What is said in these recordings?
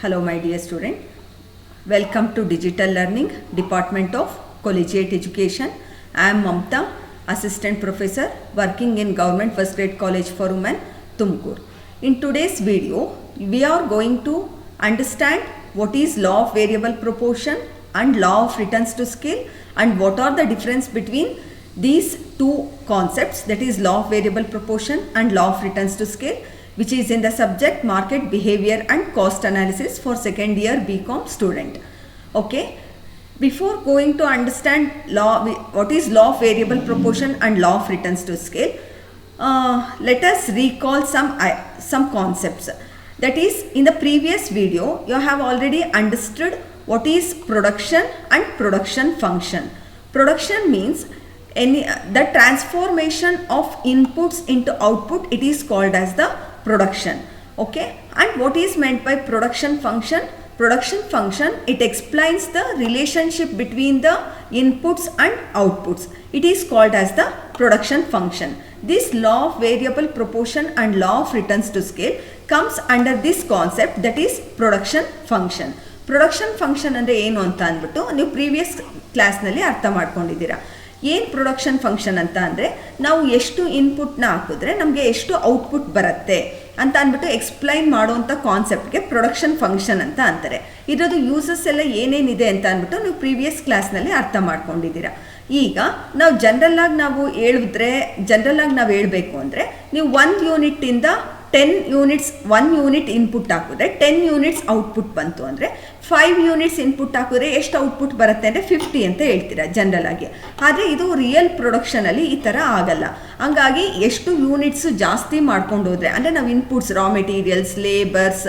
Hello my dear student, welcome to Digital Learning Department of Collegiate Education. I am Mamta, Assistant Professor working in Government First Grade College for Women, Tumkur. In today's video, we are going to understand what is law of variable proportion and law of returns to scale and what are the difference between these two concepts, that is law of variable proportion and law of returns to scale, which is in the subject market behavior and cost analysis for second year BCom student. Okay, before going to understand what is law of variable proportion and law of returns to scale, let us recall some concepts. That is, in the previous video you have already understood what is production and production function. Production means the transformation of inputs into output, it is called as the production. Okay, and what is meant by production function? Production function, it explains the relationship between the inputs and outputs. It is called as the production function. This law of variable proportion and law of returns to scale comes under this concept, that is production function. Production function ಅಂದರೆ ಏನು ಅಂತ ಅಂದ್ಬಿಟ್ಟು ನೀವು previous ಕ್ಲಾಸ್ನಲ್ಲಿ ಅರ್ಥ ಮಾಡ್ಕೊಂಡಿದ್ದೀರಾ. ಏನು production function ಅಂತ ಅಂದರೆ, ನಾವು ಎಷ್ಟು ಇನ್ಪುಟ್ನ ಹಾಕಿದ್ರೆ ನಮಗೆ ಎಷ್ಟು ಔಟ್ಪುಟ್ ಬರುತ್ತೆ ಅಂತ ಅಂದ್ಬಿಟ್ಟು ಎಕ್ಸ್ಪ್ಲೈನ್ ಮಾಡುವಂಥ ಕಾನ್ಸೆಪ್ಟ್ಗೆ ಪ್ರೊಡಕ್ಷನ್ ಫಂಕ್ಷನ್ ಅಂತ ಅಂತಾರೆ. ಇದರದ್ದು ಯೂಸಸ್ ಎಲ್ಲ ಏನೇನಿದೆ ಅಂತ ಅಂದ್ಬಿಟ್ಟು ನೀವು ಪ್ರೀವಿಯಸ್ ಕ್ಲಾಸ್ನಲ್ಲಿ ಅರ್ಥ ಮಾಡ್ಕೊಂಡಿದ್ದೀರಾ. ಈಗ ನಾವು ಜನರಲ್ಲಾಗಿ ನಾವು ಹೇಳಬೇಕು ಅಂದರೆ, ನೀವು 1 ಯೂನಿಟ್ಟಿಂದ 10 ಯೂನಿಟ್ಸ್ 1 ಯೂನಿಟ್ ಇನ್ಪುಟ್ ಹಾಕಿದ್ರೆ 10 ಯೂನಿಟ್ಸ್ ಔಟ್ಪುಟ್ ಬಂತು ಅಂದರೆ 5 ಯೂನಿಟ್ಸ್ ಇನ್ಪುಟ್ ಹಾಕಿದ್ರೆ ಎಷ್ಟು ಔಟ್ಪುಟ್ ಬರುತ್ತೆ ಅಂದರೆ 50 ಅಂತ ಹೇಳ್ತೀರಾ ಜನರಲ್ ಆಗಿ. ಆದರೆ ಇದು ರಿಯಲ್ ಪ್ರೊಡಕ್ಷನಲ್ಲಿ ಈ ಥರ ಆಗಲ್ಲ. ಹಂಗಾಗಿ ಎಷ್ಟು ಯೂನಿಟ್ಸು ಜಾಸ್ತಿ ಮಾಡ್ಕೊಂಡು ಹೋದರೆ, ಅಂದರೆ ನಾವು ಇನ್ಪುಟ್ಸ್ ರಾ ಮೆಟೀರಿಯಲ್ಸ್, ಲೇಬರ್ಸ್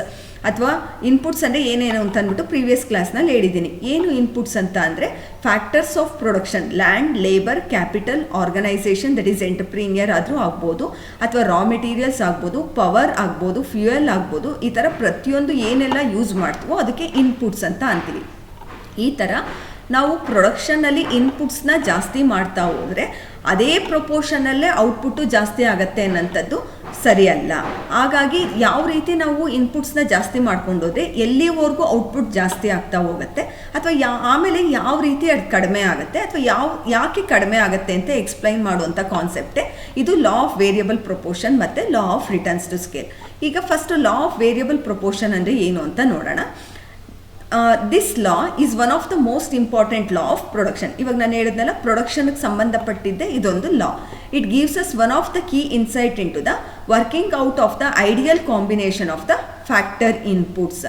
ಅಥವಾ ಇನ್ಪುಟ್ಸ್ ಅಂದರೆ ಏನೇನು ಅಂತ ಅಂದ್ಬಿಟ್ಟು ಪ್ರೀವಿಯಸ್ ಕ್ಲಾಸ್ನಲ್ಲಿ ಹೇಳಿದ್ದೀನಿ. ಏನು ಇನ್ಪುಟ್ಸ್ ಅಂತ ಅಂದರೆ factors of production, land, labour, capital, organisation, that is entrepreneur ಆದರೂ ಆಗ್ಬೋದು, ಅಥವಾ ರಾ ಮೆಟೀರಿಯಲ್ಸ್ ಆಗ್ಬೋದು, ಪವರ್ ಆಗ್ಬೋದು, ಫ್ಯೂಯಲ್ ಆಗ್ಬೋದು. ಈ ಥರ ಪ್ರತಿಯೊಂದು ಏನೆಲ್ಲ ಯೂಸ್ ಮಾಡ್ತೀವೋ ಅದಕ್ಕೆ ಇನ್ಪುಟ್ಸ್ ಅಂತ ಅಂತೀವಿ. ಈ ಥರ ನಾವು ಪ್ರೊಡಕ್ಷನ್ನಲ್ಲಿ ಇನ್ಪುಟ್ಸ್ನ ಜಾಸ್ತಿ ಮಾಡ್ತಾ ಹೋದರೆ ಅದೇ ಪ್ರೊಪೋರ್ಷನಲ್ಲೇ ಔಟ್ಪುಟ್ಟು ಜಾಸ್ತಿ ಆಗುತ್ತೆ ಅನ್ನೋಂಥದ್ದು ಸರಿಯಲ್ಲ. ಹಾಗಾಗಿ ಯಾವ ರೀತಿ ನಾವು ಇನ್ಪುಟ್ಸ್ನ ಜಾಸ್ತಿ ಮಾಡ್ಕೊಂಡೋದ್ರೆ ಎಲ್ಲಿವರೆಗೂ ಔಟ್ಪುಟ್ ಜಾಸ್ತಿ ಆಗ್ತಾ ಹೋಗುತ್ತೆ, ಅಥವಾ ಆಮೇಲೆ ಯಾವ ರೀತಿ ಅದು ಕಡಿಮೆ ಆಗುತ್ತೆ, ಅಥವಾ ಯಾಕೆ ಕಡಿಮೆ ಆಗುತ್ತೆ ಅಂತ ಎಕ್ಸ್ಪ್ಲೈನ್ ಮಾಡುವಂಥ ಕಾನ್ಸೆಪ್ಟೇ ಇದು ಲಾ ಆಫ್ ವೇರಿಯಬಲ್ ಪ್ರೊಪೋರ್ಷನ್ ಮತ್ತು law of returns to scale. ಈಗ first law of variable proportion ಅಂದರೆ ಏನು ಅಂತ ನೋಡೋಣ. This law is one of the most important law of production. ಇವಾಗ ನಾನು ಹೇಳಿದ್ನಲ್ಲ, ಪ್ರೊಡಕ್ಷನ್ಗೆ ಸಂಬಂಧಪಟ್ಟಿದ್ದೆ ಇದೊಂದು law. It gives us one of the key insight into the working out of the ideal combination of the factor inputs.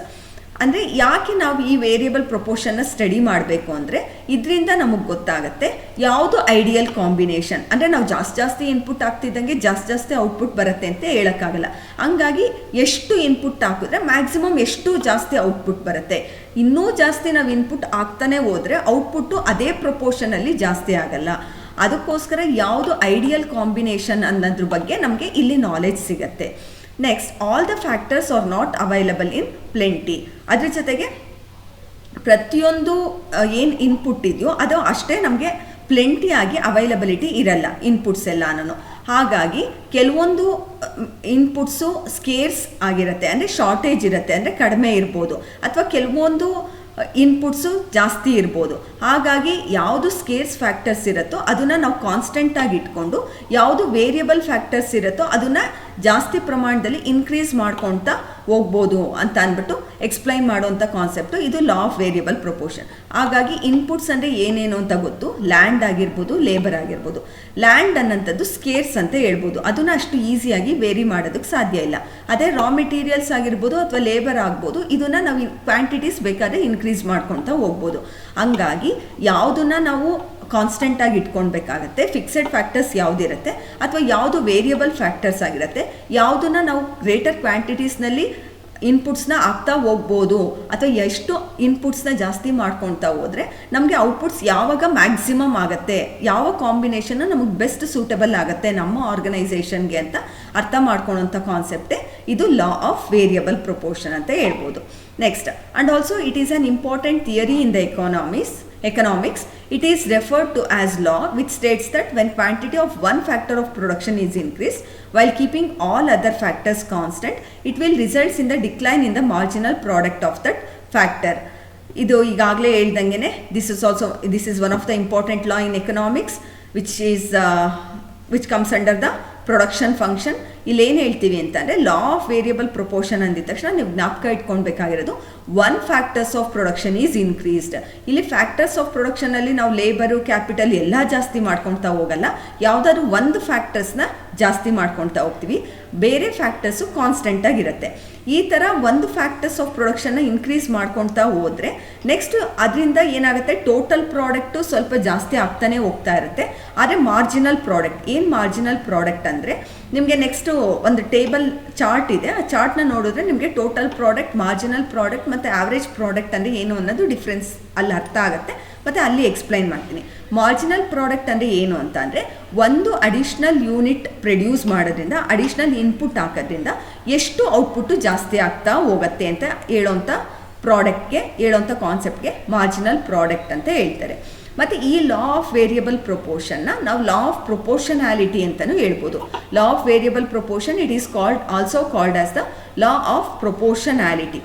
ಅಂದರೆ ಯಾಕೆ ನಾವು ಈ ವೇರಿಯಬಲ್ ಪ್ರೊಪೋರ್ಷನ್ನ ಸ್ಟಡಿ ಮಾಡಬೇಕು ಅಂದರೆ, ಇದರಿಂದ ನಮಗೆ ಗೊತ್ತಾಗುತ್ತೆ ಯಾವುದು ಐಡಿಯಲ್ ಕಾಂಬಿನೇಷನ್. ಅಂದರೆ ನಾವು ಜಾಸ್ತಿ ಇನ್ಪುಟ್ ಆಗ್ತಿದ್ದಂಗೆ ಜಾಸ್ತಿ ಔಟ್ಪುಟ್ ಬರುತ್ತೆ ಅಂತ ಹೇಳೋಕ್ಕಾಗಲ್ಲ. ಹಂಗಾಗಿ ಎಷ್ಟು ಇನ್ಪುಟ್ ಹಾಕಿದ್ರೆ ಮ್ಯಾಕ್ಸಿಮಮ್ ಎಷ್ಟು ಜಾಸ್ತಿ ಔಟ್ಪುಟ್ ಬರುತ್ತೆ. ಇನ್ನೂ ಜಾಸ್ತಿ ನಾವು ಇನ್ಪುಟ್ ಆಗ್ತಾನೆ ಹೋದರೆ ಔಟ್ಪುಟ್ಟು ಅದೇ ಪ್ರೊಪೋರ್ಷನಲ್ಲಿ ಜಾಸ್ತಿ ಆಗಲ್ಲ. ಅದಕ್ಕೋಸ್ಕರ ಯಾವುದು ಐಡಿಯಲ್ ಕಾಂಬಿನೇಷನ್ ಅನ್ನೋದ್ರ ಬಗ್ಗೆ ನಮಗೆ ಇಲ್ಲಿ ನಾಲೆಜ್ ಸಿಗುತ್ತೆ. Next, all the factors R not available in plenty. ಅದ್ರ ಜೊತೆಗೆ ಪ್ರತಿಯೊಂದು ಏನು ಇನ್ಪುಟ್ ಇದೆಯೋ ಅದು ಅಷ್ಟೇ ನಮಗೆ ಪ್ಲೆಂಟಿಯಾಗಿ ಅವೈಲಬಿಲಿಟಿ ಇರಲ್ಲ, ಇನ್ಪುಟ್ಸ್ ಎಲ್ಲನೂ. ಹಾಗಾಗಿ ಕೆಲವೊಂದು ಇನ್ಪುಟ್ಸು ಸ್ಕೇರ್ಸ್ ಆಗಿರುತ್ತೆ, ಅಂದರೆ ಶಾರ್ಟೇಜ್ ಇರುತ್ತೆ, ಅಂದರೆ ಕಡಿಮೆ ಇರ್ಬೋದು, ಅಥವಾ ಕೆಲವೊಂದು ಇನ್ಪುಟ್ಸು ಜಾಸ್ತಿ ಇರ್ಬೋದು. ಹಾಗಾಗಿ ಯಾವುದು ಸ್ಕೇರ್ಸ್ ಫ್ಯಾಕ್ಟರ್ಸ್ ಇರುತ್ತೋ ಅದನ್ನು ನಾವು ಕಾನ್ಸ್ಟೆಂಟಾಗಿ ಇಟ್ಕೊಂಡು, ಯಾವುದು ವೇರಿಯಬಲ್ ಫ್ಯಾಕ್ಟರ್ಸ್ ಇರುತ್ತೋ ಅದನ್ನು ಜಾಸ್ತಿ ಪ್ರಮಾಣದಲ್ಲಿ ಇನ್ಕ್ರೀಸ್ ಮಾಡ್ಕೊಳ್ತಾ ಹೋಗ್ಬೋದು ಅಂತ ಅಂದ್ಬಿಟ್ಟು ಎಕ್ಸ್ಪ್ಲೈನ್ ಮಾಡುವಂಥ ಕಾನ್ಸೆಪ್ಟು ಇದು ಲಾ ಆಫ್ ವೇರಿಯಬಲ್ ಪ್ರೊಪೋರ್ಷನ್. ಹಾಗಾಗಿ ಇನ್ಪುಟ್ಸ್ ಅಂದರೆ ಏನೇನು ಅಂತ ಗೊತ್ತು. ಲ್ಯಾಂಡ್ ಆಗಿರ್ಬೋದು, ಲೇಬರ್ ಆಗಿರ್ಬೋದು. ಲ್ಯಾಂಡ್ ಅನ್ನೋಂಥದ್ದು ಸ್ಕೇರ್ಸ್ ಅಂತ ಹೇಳ್ಬೋದು, ಅದನ್ನು ಅಷ್ಟು ಈಸಿಯಾಗಿ ವೇರಿ ಮಾಡೋದಕ್ಕೆ ಸಾಧ್ಯ ಇಲ್ಲ. ಅದೇ ರಾ ಮೆಟೀರಿಯಲ್ಸ್ ಆಗಿರ್ಬೋದು ಅಥವಾ ಲೇಬರ್ ಆಗ್ಬೋದು, ಇದನ್ನು ನಾವು ಕ್ವಾಂಟಿಟೀಸ್ ಬೇಕಾದರೆ ಇನ್ಕ್ರೀಸ್ ಮಾಡ್ಕೊಳ್ತಾ ಹೋಗ್ಬೋದು. ಹಂಗಾಗಿ ಯಾವುದನ್ನು ನಾವು ಕಾನ್ಸ್ಟೆಂಟಾಗಿ ಇಟ್ಕೊಳ್ಬೇಕಾಗತ್ತೆ, ಫಿಕ್ಸೆಡ್ ಫ್ಯಾಕ್ಟರ್ಸ್ ಯಾವುದಿರುತ್ತೆ ಅಥವಾ ಯಾವುದು ವೇರಿಯಬಲ್ ಫ್ಯಾಕ್ಟರ್ಸ್ ಆಗಿರುತ್ತೆ, ಯಾವುದನ್ನು ನಾವು ಗ್ರೇಟರ್ ಕ್ವಾಂಟಿಟೀಸ್ನಲ್ಲಿ ಇನ್ಪುಟ್ಸ್ನ ಆಗ್ತಾ ಹೋಗ್ಬೋದು, ಅಥವಾ ಎಷ್ಟು ಇನ್ಪುಟ್ಸ್ನ ಜಾಸ್ತಿ ಮಾಡ್ಕೊಳ್ತಾ ಹೋದರೆ ನಮಗೆ ಔಟ್ಪುಟ್ಸ್ ಯಾವಾಗ ಮ್ಯಾಕ್ಸಿಮಮ್ ಆಗುತ್ತೆ, ಯಾವ ಕಾಂಬಿನೇಷನ್ ನಮಗೆ ಬೆಸ್ಟ್ ಸೂಟಬಲ್ ಆಗುತ್ತೆ ನಮ್ಮ ಆರ್ಗನೈಸೇಷನ್ಗೆ ಅಂತ ಅರ್ಥ ಮಾಡ್ಕೊಳ್ಳೋಂಥ ಕಾನ್ಸೆಪ್ಟೇ ಇದು ಲಾ ಆಫ್ ವೇರಿಯಬಲ್ ಪ್ರೊಪೋರ್ಷನ್ ಅಂತ ಹೇಳ್ಬೋದು. Next, and also it is on important theory in the economies. economics, it is referred to as law which states that when quantity of one factor of production is increased while keeping all other factors constant, it will result in the decline in the marginal product of that factor. ಇದು ಈಗಾಗಲೇ ಹೇಳ್ದಂಗೆ this is one of the important law in economics which comes under the production function. ಇಲ್ಲಿ ಏನು ಹೇಳ್ತೀವಿ ಅಂತಂದರೆ law of variable proportion ಅಂದಿದ ತಕ್ಷಣ ನೀವು ಜ್ಞಾಪಕ ಇಟ್ಕೊಳ್ಬೇಕಾಗಿರೋದು one factors of production is increased. ಇಲ್ಲಿ ಫ್ಯಾಕ್ಟರ್ಸ್ ಆಫ್ ಪ್ರೊಡಕ್ಷನಲ್ಲಿ ನಾವು ಲೇಬರು ಕ್ಯಾಪಿಟಲ್ ಎಲ್ಲ ಜಾಸ್ತಿ ಮಾಡ್ಕೊಳ್ತಾ ಹೋಗಲ್ಲ, ಯಾವುದಾದ್ರು ಒಂದು ಫ್ಯಾಕ್ಟರ್ಸ್ನ ಜಾಸ್ತಿ ಮಾಡ್ಕೊಳ್ತಾ ಹೋಗ್ತೀವಿ, ಬೇರೆ ಫ್ಯಾಕ್ಟರ್ಸು ಕಾನ್ಸ್ಟೆಂಟಾಗಿರುತ್ತೆ. ಈ ಥರ ಒಂದು ಫ್ಯಾಕ್ಟರ್ಸ್ ಆಫ್ ಪ್ರೊಡಕ್ಷನ್ನ ಇನ್ಕ್ರೀಸ್ ಮಾಡ್ಕೊಳ್ತಾ ಹೋದರೆ ನೆಕ್ಸ್ಟ್ ಅದರಿಂದ ಏನಾಗುತ್ತೆ, ಟೋಟಲ್ ಪ್ರಾಡಕ್ಟು ಸ್ವಲ್ಪ ಜಾಸ್ತಿ ಆಗ್ತಾನೆ ಹೋಗ್ತಾ ಇರುತ್ತೆ. ಆದರೆ ಮಾರ್ಜಿನಲ್ ಪ್ರಾಡಕ್ಟ್ ಏನು ಮಾರ್ಜಿನಲ್ ಪ್ರಾಡಕ್ಟ್ ಅಂದರೆ ನಿಮಗೆ ನೆಕ್ಸ್ಟು ಒಂದು ಟೇಬಲ್ ಚಾರ್ಟ್ ಇದೆ, ಆ ಚಾರ್ಟ್ನ ನೋಡಿದ್ರೆ ನಿಮಗೆ ಟೋಟಲ್ ಪ್ರಾಡಕ್ಟ್, ಮಾರ್ಜಿನಲ್ ಪ್ರಾಡಕ್ಟ್ ಮತ್ತು ಆವ್ರೇಜ್ ಪ್ರಾಡಕ್ಟ್ ಅಂದರೆ ಏನು ಅನ್ನೋದು ಡಿಫ್ರೆನ್ಸ್ ಅಲ್ಲಿ ಅರ್ಥ ಆಗುತ್ತೆ, ಮತ್ತು ಅಲ್ಲಿ ಎಕ್ಸ್ಪ್ಲೈನ್ ಮಾಡ್ತೀನಿ. ಮಾರ್ಜಿನಲ್ ಪ್ರಾಡಕ್ಟ್ ಅಂದರೆ ಏನು ಅಂತ ಅಂದರೆ ಒಂದು ಅಡಿಷ್ನಲ್ ಯೂನಿಟ್ ಪ್ರೊಡ್ಯೂಸ್ ಮಾಡೋದ್ರಿಂದ, ಅಡಿಷ್ನಲ್ ಇನ್ಪುಟ್ ಹಾಕೋದ್ರಿಂದ ಎಷ್ಟು ಔಟ್ಪುಟ್ಟು ಜಾಸ್ತಿ ಆಗ್ತಾ ಹೋಗುತ್ತೆ ಅಂತ ಹೇಳೋಂಥ ಪ್ರಾಡಕ್ಟ್ಗೆ, ಹೇಳೋಂಥ ಕಾನ್ಸೆಪ್ಟ್ಗೆ ಮಾರ್ಜಿನಲ್ ಪ್ರಾಡಕ್ಟ್ ಅಂತ ಹೇಳ್ತಾರೆ. ಮತ್ತು ಈ ಲಾ ಆಫ್ ವೇರಿಯಬಲ್ ಪ್ರೊಪೋರ್ಷನ್ನ ನಾವು ಲಾ ಆಫ್ ಪ್ರೊಪೋರ್ಷನಾಲಿಟಿ ಅಂತಲೂ ಹೇಳ್ಬೋದು. ಲಾ of variable proportion it is also called as the law of proportionality.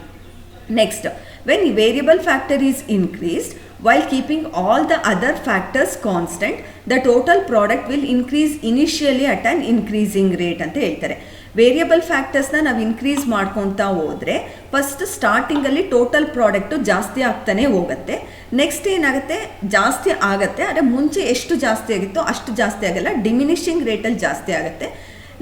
Next, when variable factor is increased while keeping all the other factors constant, the total product will increase initially at an increasing rate ಅಂತ ಹೇಳ್ತಾರೆ. Variable ಫ್ಯಾಕ್ಟರ್ಸ್ನ ನಾವು increase ಮಾಡ್ಕೊಳ್ತಾ ಹೋದರೆ first ಸ್ಟಾರ್ಟಿಂಗಲ್ಲಿ total product ಜಾಸ್ತಿ ಆಗ್ತಾನೆ ಹೋಗುತ್ತೆ. Next ಏನಾಗುತ್ತೆ, ಜಾಸ್ತಿ ಆಗುತ್ತೆ, ಆದರೆ ಮುಂಚೆ ಎಷ್ಟು ಜಾಸ್ತಿ ಆಗಿತ್ತೋ ಅಷ್ಟು ಜಾಸ್ತಿ ಆಗಲ್ಲ, ಡಿಮಿನಿಷಿಂಗ್ ರೇಟಲ್ಲಿ ಜಾಸ್ತಿ ಆಗುತ್ತೆ.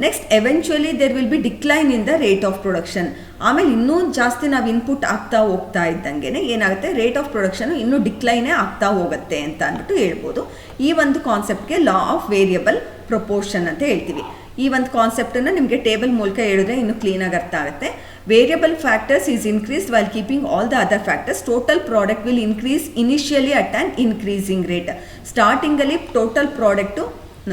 Next eventually there will be decline in the rate of production. ಆಮೇಲೆ ಇನ್ನೂ ಜಾಸ್ತಿ ನಾವು ಇನ್ಪುಟ್ ಆಗ್ತಾ ಹೋಗ್ತಾ ಇದ್ದಂಗೆ ಏನಾಗುತ್ತೆ, ರೇಟ್ ಆಫ್ ಪ್ರೊಡಕ್ಷನು ಇನ್ನೂ ಡಿಕ್ಲೈನೇ ಆಗ್ತಾ ಹೋಗುತ್ತೆ ಅಂತ ಅಂದ್ಬಿಟ್ಟು ಹೇಳ್ಬೋದು. ಈ ಒಂದು ಕಾನ್ಸೆಪ್ಟ್ಗೆ ಲಾ ಆಫ್ ವೇರಿಯಬಲ್ ಪ್ರೊಪೋರ್ಷನ್ ಅಂತ ಹೇಳ್ತೀವಿ. ಈ ಒಂದು ಕಾನ್ಸೆಪ್ಟನ್ನು ನಿಮಗೆ ಟೇಬಲ್ ಮೂಲಕ ಹೇಳಿದ್ರೆ ಇನ್ನೂ ಕ್ಲೀನಾಗಿ ಅರ್ಥ ಆಗುತ್ತೆ. Variable factors is increased while keeping all the other factors, total product will increase initially at an increasing rate. ಸ್ಟಾರ್ಟಿಂಗಲ್ಲಿ ಟೋಟಲ್ ಪ್ರಾಡಕ್ಟು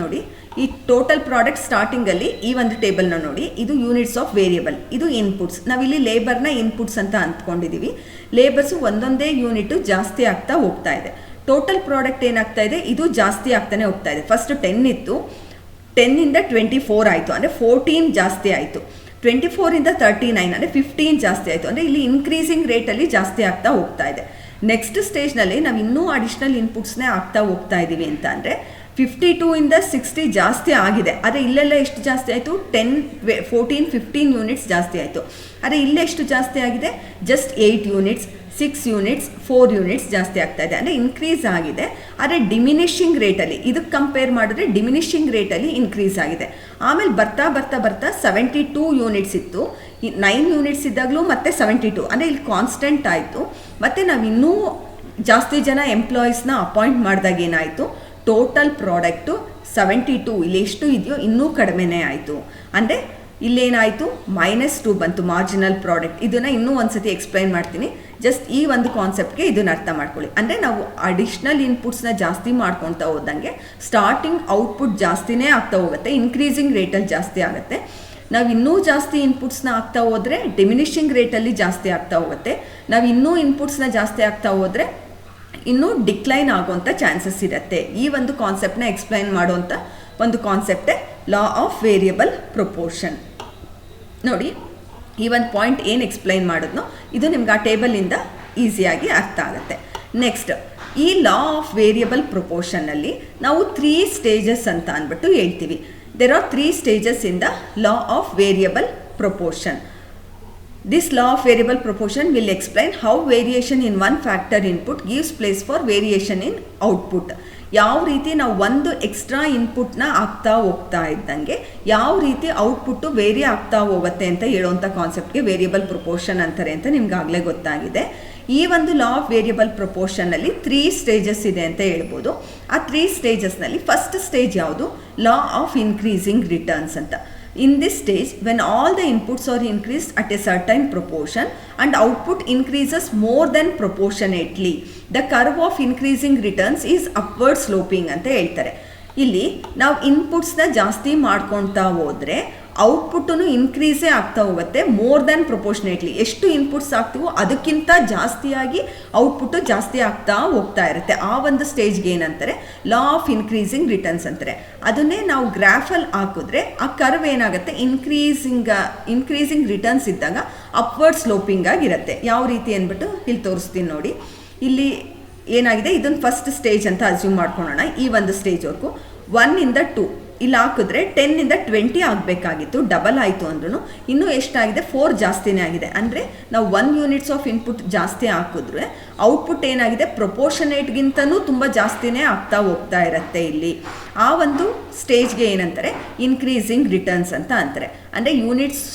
ನೋಡಿ, ಈ ಟೋಟಲ್ ಪ್ರಾಡಕ್ಟ್ ಸ್ಟಾರ್ಟಿಂಗಲ್ಲಿ ಈ ಒಂದು ಟೇಬಲ್ನ ನೋಡಿ, ಇದು ಯೂನಿಟ್ಸ್ ಆಫ್ ವೇರಿಯಬಲ್, ಇದು ಇನ್ಪುಟ್ಸ್. ನಾವಿಲ್ಲಿ ಲೇಬರ್ನ ಇನ್ಪುಟ್ಸ್ ಅಂತ ಅಂದ್ಕೊಂಡಿದ್ದೀವಿ. ಲೇಬರ್ಸು ಒಂದೊಂದೇ ಯೂನಿಟು ಜಾಸ್ತಿ ಆಗ್ತಾ ಹೋಗ್ತಾ ಇದೆ. ಟೋಟಲ್ ಪ್ರಾಡಕ್ಟ್ ಏನಾಗ್ತಾ ಇದೆ, ಇದು ಜಾಸ್ತಿ ಆಗ್ತಾನೆ ಹೋಗ್ತಾ ಇದೆ. ಫಸ್ಟ್ 10 ಇತ್ತು, 10ಇಂದ 24 ಆಯಿತು, ಅಂದರೆ 14 ಜಾಸ್ತಿ ಆಯಿತು. 24ಇಂದ 39 ಅಂದರೆ 15 ಜಾಸ್ತಿ ಆಯಿತು. ಅಂದರೆ ಇಲ್ಲಿ ಇನ್ಕ್ರೀಸಿಂಗ್ ರೇಟಲ್ಲಿ ಜಾಸ್ತಿ ಆಗ್ತಾ ಹೋಗ್ತಾ ಇದೆ. ನೆಕ್ಸ್ಟ್ ಸ್ಟೇಜ್ನಲ್ಲಿ ನಾವು ಇನ್ನೂ ಅಡಿಷ್ನಲ್ ಇನ್ಪುಟ್ಸ್ನೇ ಆಗ್ತಾ ಹೋಗ್ತಾ ಇದ್ದೀವಿ ಅಂತ ಅಂದರೆ 52ಇಂದ 60 ಜಾಸ್ತಿ ಆಗಿದೆ. ಆದರೆ ಇಲ್ಲೆಲ್ಲ ಎಷ್ಟು ಜಾಸ್ತಿ ಆಯಿತು, 10, 14, 15 ಯೂನಿಟ್ಸ್ ಜಾಸ್ತಿ ಆಯಿತು. ಆದರೆ ಇಲ್ಲೇ ಎಷ್ಟು ಜಾಸ್ತಿ ಆಗಿದೆ, ಜಸ್ಟ್ 8 ಯೂನಿಟ್ಸ್, 6 ಯೂನಿಟ್ಸ್, 4 ಯೂನಿಟ್ಸ್ ಜಾಸ್ತಿ ಆಗ್ತಾ ಇದೆ. ಅಂದರೆ ಇನ್ಕ್ರೀಸ್ ಆಗಿದೆ, ಆದರೆ ಡಿಮಿನಿಷಿಂಗ್ ರೇಟಲ್ಲಿ, ಇದಕ್ಕೆ ಕಂಪೇರ್ ಮಾಡಿದ್ರೆ ಡಿಮಿನಿಷಿಂಗ್ ರೇಟಲ್ಲಿ ಇನ್ಕ್ರೀಸ್ ಆಗಿದೆ. ಆಮೇಲೆ ಬರ್ತಾ ಬರ್ತಾ ಬರ್ತಾ 72 ಯೂನಿಟ್ಸ್ ಇತ್ತು, 9 ಯೂನಿಟ್ಸ್ ಇದ್ದಾಗಲೂ ಮತ್ತೆ 72, ಅಂದರೆ ಇಲ್ಲಿ ಕಾನ್ಸ್ಟೆಂಟ್ ಆಯಿತು. ಮತ್ತು ನಾವು ಇನ್ನೂ ಜಾಸ್ತಿ ಜನ ಎಂಪ್ಲಾಯೀಸ್ನ ಅಪಾಯಿಂಟ್ ಮಾಡಿದಾಗ ಏನಾಯಿತು, ಟೋಟಲ್ ಪ್ರಾಡಕ್ಟು 72, ಇಲ್ಲಿ ಎಷ್ಟು ಇದೆಯೋ ಇನ್ನೂ ಕಡಿಮೆನೇ ಆಯಿತು. ಅಂದರೆ ಇಲ್ಲೇನಾಯಿತು, -2 ಬಂತು ಮಾರ್ಜಿನಲ್ ಪ್ರಾಡಕ್ಟ್. ಇದನ್ನು ಇನ್ನೂ ಒಂದು ಸತಿ ಎಕ್ಸ್ಪ್ಲೈನ್ ಮಾಡ್ತೀನಿ, ಜಸ್ಟ್ ಈ ಒಂದು ಕಾನ್ಸೆಪ್ಟ್ಗೆ ಇದನ್ನು ಅರ್ಥ ಮಾಡ್ಕೊಳ್ಳಿ. ಅಂದರೆ ನಾವು ಅಡಿಷ್ನಲ್ ಇನ್ಪುಟ್ಸ್ನ ಜಾಸ್ತಿ ಮಾಡ್ಕೊಳ್ತಾ ಹೋದಂಗೆ ಸ್ಟಾರ್ಟಿಂಗ್ ಔಟ್ಪುಟ್ ಜಾಸ್ತಿನೇ ಆಗ್ತಾ ಹೋಗುತ್ತೆ, ಇನ್ಕ್ರೀಸಿಂಗ್ ರೇಟಲ್ಲಿ ಜಾಸ್ತಿ ಆಗುತ್ತೆ. ನಾವು ಇನ್ನೂ ಜಾಸ್ತಿ ಇನ್ಪುಟ್ಸ್ನ ಆಗ್ತಾ ಹೋದರೆ ಡಿಮಿನಿಷಿಂಗ್ ರೇಟಲ್ಲಿ ಜಾಸ್ತಿ ಆಗ್ತಾ ಹೋಗುತ್ತೆ. ನಾವು ಇನ್ನೂ ಇನ್ಪುಟ್ಸ್ನ ಜಾಸ್ತಿ ಆಗ್ತಾ ಹೋದರೆ ಇನ್ನೂ ಡಿಕ್ಲೈನ್ ಆಗುವಂಥ ಚಾನ್ಸಸ್ ಇರುತ್ತೆ. ಈ ಒಂದು ಕಾನ್ಸೆಪ್ಟ್ನ ಎಕ್ಸ್ಪ್ಲೈನ್ ಮಾಡುವಂಥ ಒಂದು ಕಾನ್ಸೆಪ್ಟೇ ಲಾ ಆಫ್ ವೇರಿಯಬಲ್ ಪ್ರೊಪೋರ್ಷನ್. ನೋಡಿ, ಈ ಒಂದು ಪಾಯಿಂಟ್ ಏನು ಎಕ್ಸ್ಪ್ಲೈನ್ ಮಾಡಿದ್ನೋ ಇದು ನಿಮ್ಗೆ ಆ ಟೇಬಲಿಂದ ಈಸಿಯಾಗಿ ಅರ್ಥ ಆಗುತ್ತೆ. ನೆಕ್ಸ್ಟ್, ಈ ಲಾ ಆಫ್ ವೇರಿಯಬಲ್ ಪ್ರೊಪೋರ್ಷನ್ನಲ್ಲಿ ನಾವು 3 ಸ್ಟೇಜಸ್ ಅಂತ ಅಂದ್ಬಿಟ್ಟು ಹೇಳ್ತೀವಿ. There are 3 stages in the law of variable proportion. This law of variable proportion will explain how variation in one factor input gives place for variation in output. ಯಾವ ರೀತಿ ನಾವು ಒಂದು extra ಇನ್ಪುಟ್ನ ಆಗ್ತಾ ಹೋಗ್ತಾ ಇದ್ದಂಗೆ ಯಾವ ರೀತಿ ಔಟ್ಪುಟ್ಟು ವೇರಿ ಆಗ್ತಾ ಹೋಗುತ್ತೆ ಅಂತ ಹೇಳುವಂಥ ಕಾನ್ಸೆಪ್ಟ್ಗೆ ವೇರಿಯಬಲ್ ಪ್ರೊಪೋರ್ಷನ್ ಅಂತಾರೆ ಅಂತ ನಿಮ್ಗಾಗಲೇ ಗೊತ್ತಾಗಿದೆ. ಈ ಒಂದು ಲಾ ಆಫ್ ವೇರಿಯಬಲ್ ಪ್ರೊಪೋರ್ಷನ್ನಲ್ಲಿ 3 ಸ್ಟೇಜಸ್ ಇದೆ ಅಂತ ಹೇಳ್ಬೋದು. ಆ 3 ಸ್ಟೇಜಸ್ನಲ್ಲಿ ಫಸ್ಟ್ ಸ್ಟೇಜ್ ಯಾವುದು, ಲಾ ಆಫ್ ಇನ್ಕ್ರೀಸಿಂಗ್ ರಿಟರ್ನ್ಸ್ ಅಂತ. In this stage, when all the inputs are increased at a certain proportion and output increases more than proportionately, the curve of increasing returns is upward sloping ಅಂತ ಹೇಳ್ತಾರೆ. ಇಲ್ಲಿ ನಾವು ಇನ್ಪುಟ್ಸ್ನ ಜಾಸ್ತಿ ಮಾಡ್ಕೊಳ್ತಾ ಹೋದರೆ ಔಟ್ಪುಟ್ಟೂ ಇನ್ಕ್ರೀಸೇ ಆಗ್ತಾ ಹೋಗುತ್ತೆ ಮೋರ್ ದ್ಯಾನ್ ಪ್ರೊಪೋರ್ಷನೇಟ್ಲಿ. ಎಷ್ಟು ಇನ್ಪುಟ್ಸ್ ಆಗ್ತೀವೋ ಅದಕ್ಕಿಂತ ಜಾಸ್ತಿಯಾಗಿ ಔಟ್ಪುಟ್ಟು ಜಾಸ್ತಿ ಆಗ್ತಾ ಹೋಗ್ತಾ ಇರುತ್ತೆ. ಆ ಒಂದು ಸ್ಟೇಜ್ಗೆ ಏನಂತಾರೆ ಲಾ ಆಫ್ ಇನ್ಕ್ರೀಸಿಂಗ್ ರಿಟರ್ನ್ಸ್ ಅಂತಾರೆ. ಅದನ್ನೇ ನಾವು ಗ್ರಾಫಲ್ಲಿ ಹಾಕಿದ್ರೆ ಆ ಕರ್ವ್ ಏನಾಗುತ್ತೆ ಇನ್ಕ್ರೀಸಿಂಗ್ ರಿಟರ್ನ್ಸ್ ಇದ್ದಾಗ ಅಪ್ವರ್ಡ್ ಸ್ಲೋಪಿಂಗ್ ಆಗಿರುತ್ತೆ. ಯಾವ ರೀತಿ ಅಂದ್ಬಿಟ್ಟು ಇಲ್ಲಿ ತೋರಿಸ್ತೀನಿ ನೋಡಿ. ಇಲ್ಲಿ ಏನಾಗಿದೆ ಇದನ್ನು ಫಸ್ಟ್ ಸ್ಟೇಜ್ ಅಂತ ಅಸ್ಯೂಮ್ ಮಾಡ್ಕೊಳ್ಳೋಣ. ಈ ಒಂದು ಸ್ಟೇಜ್ವರೆಗೂ 1 ಇಂದ 2 ಇಲ್ಲಿ ಹಾಕಿದ್ರೆ 10 ಇಂದ 20 ಆಗಬೇಕಾಗಿತ್ತು, ಡಬಲ್ ಆಯಿತು ಅಂದ್ರೂ ಇನ್ನೂ ಎಷ್ಟಾಗಿದೆ 4 ಜಾಸ್ತಿನೇ ಆಗಿದೆ. ಅಂದರೆ ನಾವು 1 ಯೂನಿಟ್ಸ್ ಆಫ್ ಇನ್ಪುಟ್ ಜಾಸ್ತಿ ಹಾಕಿದ್ರೆ ಔಟ್ಪುಟ್ ಏನಾಗಿದೆ ಪ್ರೊಪೋರ್ಷನೇಟ್ಗಿಂತನೂ ತುಂಬ ಜಾಸ್ತಿನೇ ಆಗ್ತಾ ಹೋಗ್ತಾ ಇರುತ್ತೆ. ಇಲ್ಲಿ ಆ ಒಂದು ಸ್ಟೇಜ್ಗೆ ಏನಂತಾರೆ ಇನ್ಕ್ರೀಸಿಂಗ್ ರಿಟರ್ನ್ಸ್ ಅಂತ ಅಂತಾರೆ. ಅಂದರೆ ಯೂನಿಟ್ಸ್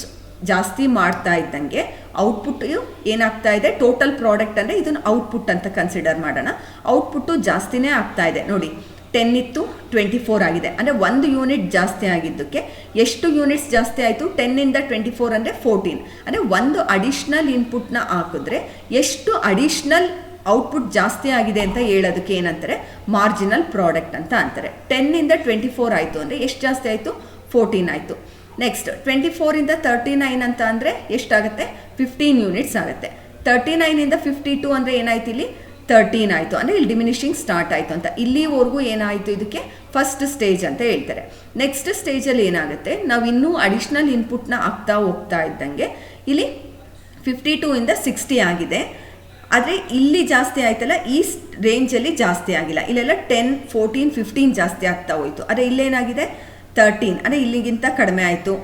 ಜಾಸ್ತಿ ಮಾಡ್ತಾ ಇದ್ದಂಗೆ ಔಟ್ಪುಟ್ ಏನಾಗ್ತಾ ಇದೆ ಟೋಟಲ್ ಪ್ರಾಡಕ್ಟ್ ಅಂದರೆ ಇದನ್ನು ಔಟ್ಪುಟ್ ಅಂತ ಕನ್ಸಿಡರ್ ಮಾಡೋಣ. ಔಟ್ಪುಟ್ಟು ಜಾಸ್ತಿನೇ ಆಗ್ತಾ ಇದೆ ನೋಡಿ. 10 ಇತ್ತು 24 ಆಗಿದೆ. ಅಂದರೆ 1 ಯೂನಿಟ್ ಜಾಸ್ತಿ ಆಗಿದ್ದಕ್ಕೆ ಎಷ್ಟು ಯೂನಿಟ್ಸ್ ಜಾಸ್ತಿ ಆಯಿತು 10 ಇಂದ 24 ಅಂದರೆ 14. ಅಂದರೆ ಒಂದು ಅಡಿಷ್ನಲ್ ಇನ್ಪುಟ್ನ ಹಾಕಿದ್ರೆ ಎಷ್ಟು ಅಡಿಷ್ನಲ್ ಔಟ್ಪುಟ್ ಜಾಸ್ತಿ ಆಗಿದೆ ಅಂತ ಹೇಳೋದಕ್ಕೆ ಏನಂತಾರೆ ಮಾರ್ಜಿನಲ್ ಪ್ರಾಡಕ್ಟ್ ಅಂತ ಅಂತಾರೆ. 10 ಇಂದ 24 ಆಯಿತು ಅಂದರೆ ಎಷ್ಟು ಜಾಸ್ತಿ ಆಯಿತು 14 ಆಯಿತು. ನೆಕ್ಸ್ಟ್ 24 ಇಂದ 39 ಅಂತ ಅಂದರೆ ಎಷ್ಟಾಗುತ್ತೆ 15 ಯೂನಿಟ್ಸ್ ಆಗುತ್ತೆ. 39 ಇಂದ 52 ಅಂದರೆ ಏನಾಯ್ತು ಇಲ್ಲಿ 13 ಆಯಿತು. ಅಂದರೆ ಇಲ್ಲಿ ಡಿಮಿನಿಷಿಂಗ್ ಸ್ಟಾರ್ಟ್ ಆಯಿತು ಅಂತ. ಇಲ್ಲಿವರೆಗೂ ಏನಾಯಿತು ಇದಕ್ಕೆ ಫಸ್ಟ್ ಸ್ಟೇಜ್ ಅಂತ ಹೇಳ್ತಾರೆ. ನೆಕ್ಸ್ಟ್ ಸ್ಟೇಜಲ್ಲಿ ಏನಾಗುತ್ತೆ ನಾವು ಇನ್ನೂ ಅಡಿಷ್ನಲ್ ಇನ್ಪುಟ್ನ ಹಾಕ್ತಾ ಹೋಗ್ತಾ ಇದ್ದಂಗೆ ಇಲ್ಲಿ 52 ಇಂದ 60 ಆಗಿದೆ. ಆದರೆ ಇಲ್ಲಿ ಜಾಸ್ತಿ ಆಯ್ತಲ್ಲ ಈ ರೇಂಜಲ್ಲಿ ಜಾಸ್ತಿ ಆಗಿಲ್ಲ. ಇಲ್ಲೆಲ್ಲ 10, 14, 15 ಜಾಸ್ತಿ ಆಗ್ತಾ ಹೋಯಿತು. ಆದರೆ ಇಲ್ಲೇನಾಗಿದೆ 13 ಅಂದರೆ ಇಲ್ಲಿಗಿಂತ ಕಡಿಮೆ ಆಯಿತು.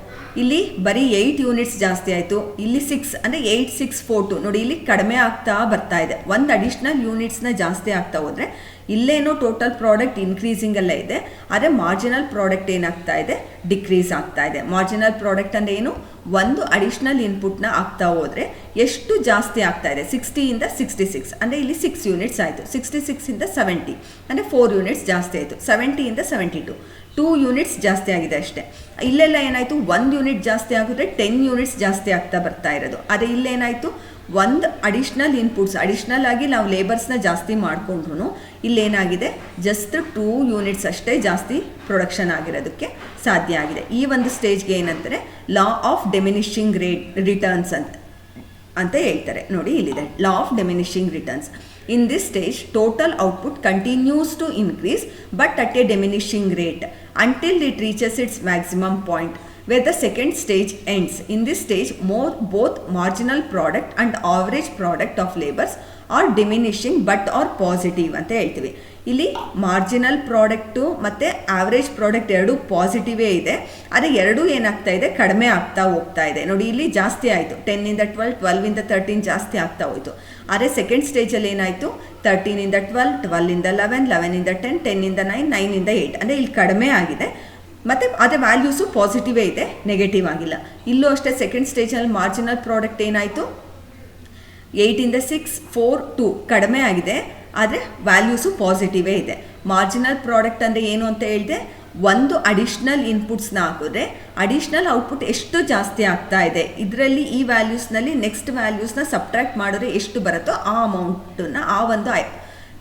ಇಲ್ಲಿ ಬರೀ 8 ಯೂನಿಟ್ಸ್ ಜಾಸ್ತಿ ಆಯಿತು. ಇಲ್ಲಿ 6 ಅಂದರೆ 8, 6, 4, 2 ನೋಡಿ ಇಲ್ಲಿ ಕಡಿಮೆ ಆಗ್ತಾ ಬರ್ತಾ ಇದೆ. ಒಂದು ಅಡಿಷ್ನಲ್ ಯೂನಿಟ್ಸ್ನ ಜಾಸ್ತಿ ಆಗ್ತಾ ಹೋದರೆ ಇಲ್ಲೇನೋ ಟೋಟಲ್ ಪ್ರಾಡಕ್ಟ್ ಇನ್ಕ್ರೀಸಿಂಗಲ್ಲೇ ಇದೆ. ಆದರೆ ಮಾರ್ಜಿನಲ್ ಪ್ರಾಡಕ್ಟ್ ಏನಾಗ್ತಾ ಇದೆ ಡಿಕ್ರೀಸ್ ಆಗ್ತಾ ಇದೆ. ಮಾರ್ಜಿನಲ್ ಪ್ರಾಡಕ್ಟ್ ಅಂದರೆ ಏನು ಒಂದು ಅಡಿಷ್ನಲ್ ಇನ್ಪುಟ್ನ ಆಗ್ತಾ ಹೋದರೆ ಎಷ್ಟು ಜಾಸ್ತಿ ಆಗ್ತಾ ಇದೆ 60 ಇಂದ 66 ಅಂದರೆ ಇಲ್ಲಿ 6 ಯೂನಿಟ್ಸ್ ಆಯಿತು. 66 ಇಂದ 70 ಅಂದರೆ 4 ಯೂನಿಟ್ಸ್ ಜಾಸ್ತಿ ಆಯಿತು. 70 ಇಂದ 72 2 ಯೂನಿಟ್ಸ್ ಜಾಸ್ತಿ ಆಗಿದೆ ಅಷ್ಟೇ. ಇಲ್ಲೆಲ್ಲ ಏನಾಯಿತು 1 ಯೂನಿಟ್ ಜಾಸ್ತಿ ಆಗಿದ್ರೆ 10 ಯೂನಿಟ್ಸ್ ಜಾಸ್ತಿ ಆಗ್ತಾ ಬರ್ತಾ ಇರೋದು. ಆದರೆ ಇಲ್ಲೇನಾಯಿತು ಒಂದು ಅಡಿಷ್ನಲ್ ಇನ್ಪುಟ್ಸ್ ಅಡಿಷ್ನಲ್ ಆಗಿ ನಾವು ಲೇಬರ್ಸ್ನ ಜಾಸ್ತಿ ಮಾಡಿಕೊಂಡ್ರು ಇಲ್ಲೇನಾಗಿದೆ ಜಸ್ಟ್ 2 ಯೂನಿಟ್ಸ್ ಅಷ್ಟೇ ಜಾಸ್ತಿ ಪ್ರೊಡಕ್ಷನ್ ಆಗಿರೋದಕ್ಕೆ ಸಾಧ್ಯ ಆಗಿದೆ. ಈ ಒಂದು ಸ್ಟೇಜ್ಗೆ ಏನಂತಾರೆ ಲಾ ಆಫ್ ಡಿಮಿನಿಷಿಂಗ್ ರಿಟರ್ನ್ಸ್ ಅಂತ ಹೇಳ್ತಾರೆ. ನೋಡಿ ಇಲ್ಲಿದೆ ಲಾ of diminishing returns. In this stage, total output continues to increase but at a diminishing rate until it reaches its maximum point where the second stage ends. In this stage, both marginal product and average product of labors are diminishing but are positive ಅಂತ ಹೇಳ್ತೀವಿ. ಇಲ್ಲಿ marginal product ಮತ್ತು average product ಎರಡೂ ಪಾಸಿಟಿವೇ ಇದೆ. ಆದರೆ ಎರಡೂ ಏನಾಗ್ತಾ ಇದೆ ಕಡಿಮೆ ಆಗ್ತಾ ಹೋಗ್ತಾ ಇದೆ. ನೋಡಿ ಇಲ್ಲಿ ಜಾಸ್ತಿ ಆಯಿತು 10 ಇಂದ 12, 12 ಇಂದ 13 ಜಾಸ್ತಿ ಆಗ್ತಾ ಹೋಯಿತು. ಆದರೆ ಸೆಕೆಂಡ್ ಸ್ಟೇಜಲ್ಲಿ ಏನಾಯಿತು 13 ಇಂದ 12, 12 ಇಂದ 11, 11 ಇಂದ 10, 10 ಇಂದ 9, 9 ಇಂದ 8 ಅಂದರೆ ಇಲ್ಲಿ ಕಡಿಮೆ ಆಗಿದೆ. ಮತ್ತು ಅದೇ ವ್ಯಾಲ್ಯೂಸು ಪಾಸಿಟಿವೇ ಇದೆ, ನೆಗೆಟಿವ್ ಆಗಿಲ್ಲ. ಇಲ್ಲೂ ಅಷ್ಟೇ ಸೆಕೆಂಡ್ ಸ್ಟೇಜಲ್ಲಿ ಮಾರ್ಜಿನಲ್ ಪ್ರಾಡಕ್ಟ್ ಏನಾಯಿತು 8 ಇಂದ 6, 4, 2 ಕಡಿಮೆ ಆಗಿದೆ. ಆದರೆ ವ್ಯಾಲ್ಯೂಸು ಪಾಸಿಟಿವೇ ಇದೆ. ಮಾರ್ಜಿನಲ್ ಪ್ರಾಡಕ್ಟ್ ಅಂದರೆ ಏನು ಅಂತ ಹೇಳಿದೆ ಒಂದು ಅಡಿಷ್ನಲ್ ಇನ್ಪುಟ್ಸ್ನ ಹಾಕಿದ್ರೆ ಅಡಿಷ್ನಲ್ ಔಟ್ಪುಟ್ ಎಷ್ಟು ಜಾಸ್ತಿ ಆಗ್ತಾ ಇದೆ ಇದರಲ್ಲಿ ಈ ವ್ಯಾಲ್ಯೂಸ್ನಲ್ಲಿ ನೆಕ್ಸ್ಟ್ ವ್ಯಾಲ್ಯೂಸ್ನ ಸಬ್ಟ್ರಾಕ್ಟ್ ಮಾಡಿದ್ರೆ ಎಷ್ಟು ಬರುತ್ತೋ ಆ ಅಮೌಂಟನ್ನು ಆ ಒಂದು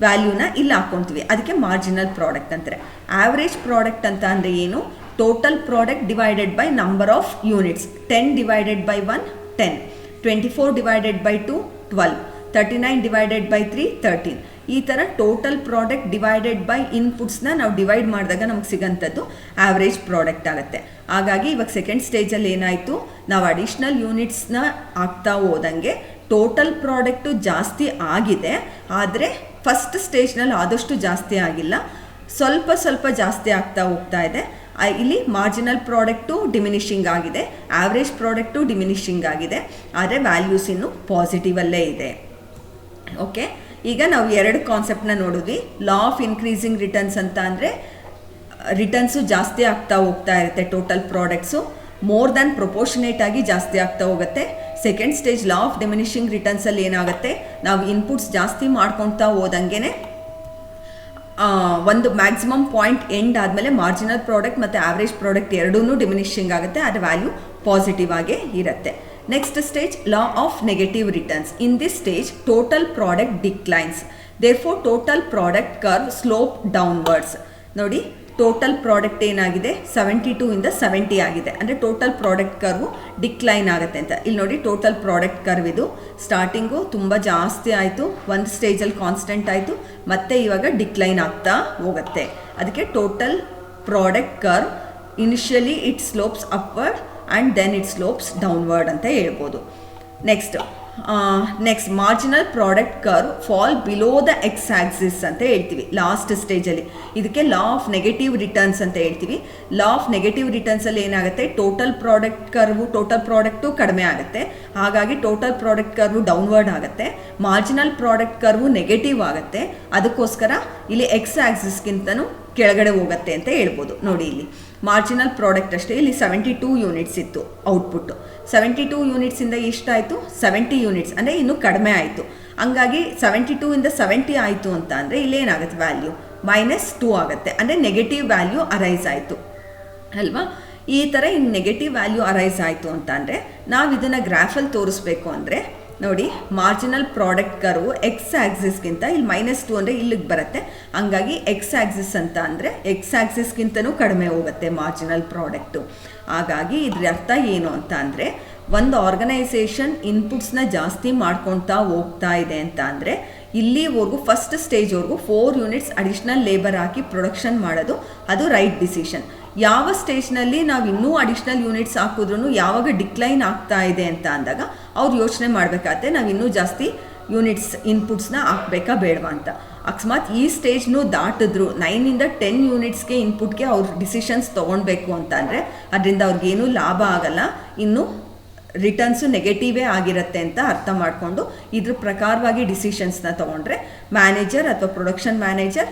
ವ್ಯಾಲ್ಯೂನ ಇಲ್ಲಿ ಹಾಕ್ಕೊಳ್ತೀವಿ. ಅದಕ್ಕೆ ಮಾರ್ಜಿನಲ್ ಪ್ರಾಡಕ್ಟ್ ಅಂತಾರೆ. ಆವ್ರೇಜ್ ಪ್ರಾಡಕ್ಟ್ ಅಂತ ಅಂದರೆ ಏನು total product divided by number of units. 10 divided by 1 10, 24 divided by 2 12, 39 divided by 3 13. ಈ ಥರ ಟೋಟಲ್ ಪ್ರಾಡಕ್ಟ್ ಡಿವೈಡೆಡ್ ಬೈ ಇನ್ಪುಟ್ಸ್ನ ನಾವು ಡಿವೈಡ್ ಮಾಡಿದಾಗ ನಮಗೆ ಸಿಗೋಂಥದ್ದು ಆವ್ರೇಜ್ ಪ್ರಾಡಕ್ಟ್ ಆಗುತ್ತೆ. ಹಾಗಾಗಿ ಇವಾಗ ಸೆಕೆಂಡ್ ಸ್ಟೇಜಲ್ಲಿ ಏನಾಯಿತು ನಾವು ಅಡಿಷ್ನಲ್ ಯೂನಿಟ್ಸ್ನ ಆಗ್ತಾ ಹೋದಂಗೆ ಟೋಟಲ್ ಪ್ರಾಡಕ್ಟು ಜಾಸ್ತಿ ಆಗಿದೆ. ಆದರೆ ಫಸ್ಟ್ ಸ್ಟೇಜ್ನಲ್ಲಿ ಆದಷ್ಟು ಜಾಸ್ತಿ ಆಗಿಲ್ಲ, ಸ್ವಲ್ಪ ಸ್ವಲ್ಪ ಜಾಸ್ತಿ ಆಗ್ತಾ ಹೋಗ್ತಾ ಇದೆ. ಇಲ್ಲಿ ಮಾರ್ಜಿನಲ್ ಪ್ರಾಡಕ್ಟು ಡಿಮಿನಿಷಿಂಗ್ ಆಗಿದೆ, ಆವ್ರೇಜ್ ಪ್ರಾಡಕ್ಟು ಡಿಮಿನಿಷಿಂಗ್ ಆಗಿದೆ. ಆದರೆ ವ್ಯಾಲ್ಯೂಸ್ ಇನ್ನು ಪಾಸಿಟಿವಲ್ಲೇ ಇದೆ. ಓಕೆ, ಈಗ ನಾವು ಎರಡು ಕಾನ್ಸೆಪ್ಟನ್ನ ನೋಡಿದ್ವಿ. ಲಾ ಆಫ್ ಇನ್ಕ್ರೀಸಿಂಗ್ ರಿಟರ್ನ್ಸ್ ಅಂತ ಅಂದರೆ ರಿಟರ್ನ್ಸು ಜಾಸ್ತಿ ಆಗ್ತಾ ಹೋಗ್ತಾ ಇರುತ್ತೆ. Total products more than proportionate ಆಗಿ ಜಾಸ್ತಿ ಆಗ್ತಾ ಹೋಗುತ್ತೆ. Second stage law of diminishing ರಿಟರ್ನ್ಸಲ್ಲಿ ಏನಾಗುತ್ತೆ ನಾವು ಇನ್ಪುಟ್ಸ್ ಜಾಸ್ತಿ ಮಾಡ್ಕೊತಾ ಹೋದಂಗೆ ಒಂದು ಮ್ಯಾಕ್ಸಿಮಮ್ ಪಾಯಿಂಟ್ ಎಂಡ್ ಆದಮೇಲೆ ಮಾರ್ಜಿನಲ್ ಪ್ರಾಡಕ್ಟ್ ಮತ್ತು ಆವ್ರೇಜ್ ಪ್ರಾಡಕ್ಟ್ ಎರಡೂ ಡಿಮಿನಿಷಿಂಗ್ ಆಗುತ್ತೆ. ಅದರ ವ್ಯಾಲ್ಯೂ ಪಾಸಿಟಿವ್ ಆಗೇ ಇರುತ್ತೆ. Next stage law of negative returns. In this stage total product declines, therefore total product curve slope downwards. ನೋಡಿ ಟೋಟಲ್ ಪ್ರಾಡಕ್ಟ್ ಏನಾಗಿದೆ 72 ಇಂದ 70 ಆಗಿದೆ. ಅಂದರೆ ಟೋಟಲ್ ಪ್ರಾಡಕ್ಟ್ ಕರ್ವು ಡಿಕ್ಲೈನ್ ಆಗುತ್ತೆ ಅಂತ. ಇಲ್ಲಿ ನೋಡಿ ಟೋಟಲ್ ಪ್ರಾಡಕ್ಟ್ ಕರ್ವ್ ಇದು ಸ್ಟಾರ್ಟಿಂಗು ತುಂಬ ಜಾಸ್ತಿ ಆಯಿತು, ಒಂದು ಸ್ಟೇಜಲ್ಲಿ ಕಾನ್ಸ್ಟೆಂಟ್ ಆಯಿತು, ಮತ್ತೆ ಇವಾಗ ಡಿಕ್ಲೈನ್ ಆಗ್ತಾ ಹೋಗುತ್ತೆ. ಅದಕ್ಕೆ total product curve initially it slopes upward and then it slopes downward ಅಂತ ಹೇಳ್ಬೋದು. Next marginal product curve fall below the X axis ಅಂತ ಹೇಳ್ತೀವಿ ಲಾಸ್ಟ್ ಸ್ಟೇಜಲ್ಲಿ. ಇದಕ್ಕೆ ಲಾ ಆಫ್ ನೆಗೆಟಿವ್ ರಿಟರ್ನ್ಸ್ ಅಂತ ಹೇಳ್ತೀವಿ. ಲಾ ಆಫ್ ನೆಗೆಟಿವ್ ರಿಟರ್ನ್ಸಲ್ಲಿ ಏನಾಗುತ್ತೆ, ಟೋಟಲ್ ಪ್ರಾಡಕ್ಟು ಕಡಿಮೆ ಆಗುತ್ತೆ, ಹಾಗಾಗಿ ಟೋಟಲ್ ಪ್ರಾಡಕ್ಟ್ ಕರ್ವು ಡೌನ್ವರ್ಡ್ ಆಗುತ್ತೆ. ಮಾರ್ಜಿನಲ್ ಪ್ರಾಡಕ್ಟ್ ಕರ್ವು ನೆಗೆಟಿವ್ ಆಗುತ್ತೆ, ಅದಕ್ಕೋಸ್ಕರ ಇಲ್ಲಿ ಎಕ್ಸ್ ಆಕ್ಸಿಸ್ಗಿಂತನೂ ಕೆಳಗಡೆ ಹೋಗುತ್ತೆ ಅಂತ ಹೇಳ್ಬೋದು. ನೋಡಿ ಇಲ್ಲಿ ಮಾರ್ಜಿನಲ್ ಪ್ರಾಡಕ್ಟ್ ಅಷ್ಟೇ, ಇಲ್ಲಿ 72 ಯೂನಿಟ್ಸ್ ಇತ್ತು ಔಟ್ಪುಟ್ಟು. 72 ಯೂನಿಟ್ಸಿಂದ ಎಷ್ಟಾಯಿತು, 70 ಯೂನಿಟ್ಸ್, ಅಂದರೆ ಇನ್ನೂ ಕಡಿಮೆ ಆಯಿತು. ಹಂಗಾಗಿ 72 ಇಂದ 70 ಆಯಿತು ಅಂತ ಅಂದರೆ ಇಲ್ಲೇನಾಗುತ್ತೆ ವ್ಯಾಲ್ಯೂ -2 ಆಗುತ್ತೆ, ಅಂದರೆ ನೆಗೆಟಿವ್ ವ್ಯಾಲ್ಯೂ ಅರೈಸ್ ಆಯಿತು ಅಲ್ವಾ. ಈ ಥರ ಹಿಂಗೆ ನೆಗೆಟಿವ್ ವ್ಯಾಲ್ಯೂ ಅರೈಸ್ ಆಯಿತು ಅಂತ ಅಂದರೆ ನಾವು ಇದನ್ನು ಗ್ರಾಫಲ್ಲಿ ತೋರಿಸ್ಬೇಕು ಅಂದರೆ ನೋಡಿ ಮಾರ್ಜಿನಲ್ ಪ್ರಾಡಕ್ಟ್ ಕರ್ವು ಎಕ್ಸ್ ಆಕ್ಸಿಸ್ಗಿಂತ ಇಲ್ಲಿ -2 ಅಂದರೆ ಇಲ್ಲಿಗೆ ಬರುತ್ತೆ, ಹಂಗಾಗಿ ಎಕ್ಸ್ ಆಕ್ಸಿಸ್ ಅಂತ ಅಂದರೆ ಎಕ್ಸ್ ಆಕ್ಸಿಸ್ಗಿಂತನೂ ಕಡಿಮೆ ಹೋಗುತ್ತೆ ಮಾರ್ಜಿನಲ್ ಪ್ರಾಡಕ್ಟು. ಹಾಗಾಗಿ ಇದ್ರ ಅರ್ಥ ಏನು ಅಂತ ಅಂದರೆ ಒಂದು ಆರ್ಗನೈಸೇಷನ್ ಇನ್ಪುಟ್ಸ್ನ ಜಾಸ್ತಿ ಮಾಡ್ಕೊಳ್ತಾ ಹೋಗ್ತಾ ಇದೆ ಅಂತ ಅಂದರೆ ಇಲ್ಲಿವರೆಗೂ ಫಸ್ಟ್ ಸ್ಟೇಜ್ವರೆಗೂ 4 ಯೂನಿಟ್ಸ್ ಅಡಿಷ್ನಲ್ ಲೇಬರ್ ಹಾಕಿ ಪ್ರೊಡಕ್ಷನ್ ಮಾಡೋದು ಅದು ರೈಟ್ ಡಿಸಿಷನ್. ಯಾವ ಸ್ಟೇಜ್ನಲ್ಲಿ ನಾವು ಇನ್ನೂ ಅಡಿಷ್ನಲ್ ಯೂನಿಟ್ಸ್ ಹಾಕಿದ್ರೂ ಯಾವಾಗ ಡಿಕ್ಲೈನ್ ಆಗ್ತಾ ಇದೆ ಅಂತ ಅಂದಾಗ ಅವ್ರು ಯೋಚನೆ ಮಾಡಬೇಕಾಗುತ್ತೆ ನಾವು ಇನ್ನೂ ಜಾಸ್ತಿ ಯೂನಿಟ್ಸ್ ಇನ್ಪುಟ್ಸ್ನ ಹಾಕಬೇಕಾ ಬೇಡವಾ ಅಂತ. ಅಕಸ್ಮಾತ್ ಈ ಸ್ಟೇಜ್ನೂ ದಾಟಿದ್ರು 9 ಇಂದ 10 ಯೂನಿಟ್ಸ್ಗೆ ಇನ್ಪುಟ್ಗೆ ಅವ್ರು ಡಿಸಿಷನ್ಸ್ ತೊಗೊಳ್ಬೇಕು ಅಂತ ಅಂದರೆ ಅದರಿಂದ ಅವ್ರಿಗೇನೂ ಲಾಭ ಆಗಲ್ಲ, ಇನ್ನು ರಿಟರ್ನ್ಸು ನೆಗೆಟಿವೇ ಆಗಿರುತ್ತೆ ಅಂತ ಅರ್ಥ ಮಾಡಿಕೊಂಡು ಇದ್ರ ಪ್ರಕಾರವಾಗಿ ಡಿಸಿಷನ್ಸ್ನ ತೊಗೊಂಡ್ರೆ ಮ್ಯಾನೇಜರ್ ಅಥವಾ ಪ್ರೊಡಕ್ಷನ್ ಮ್ಯಾನೇಜರ್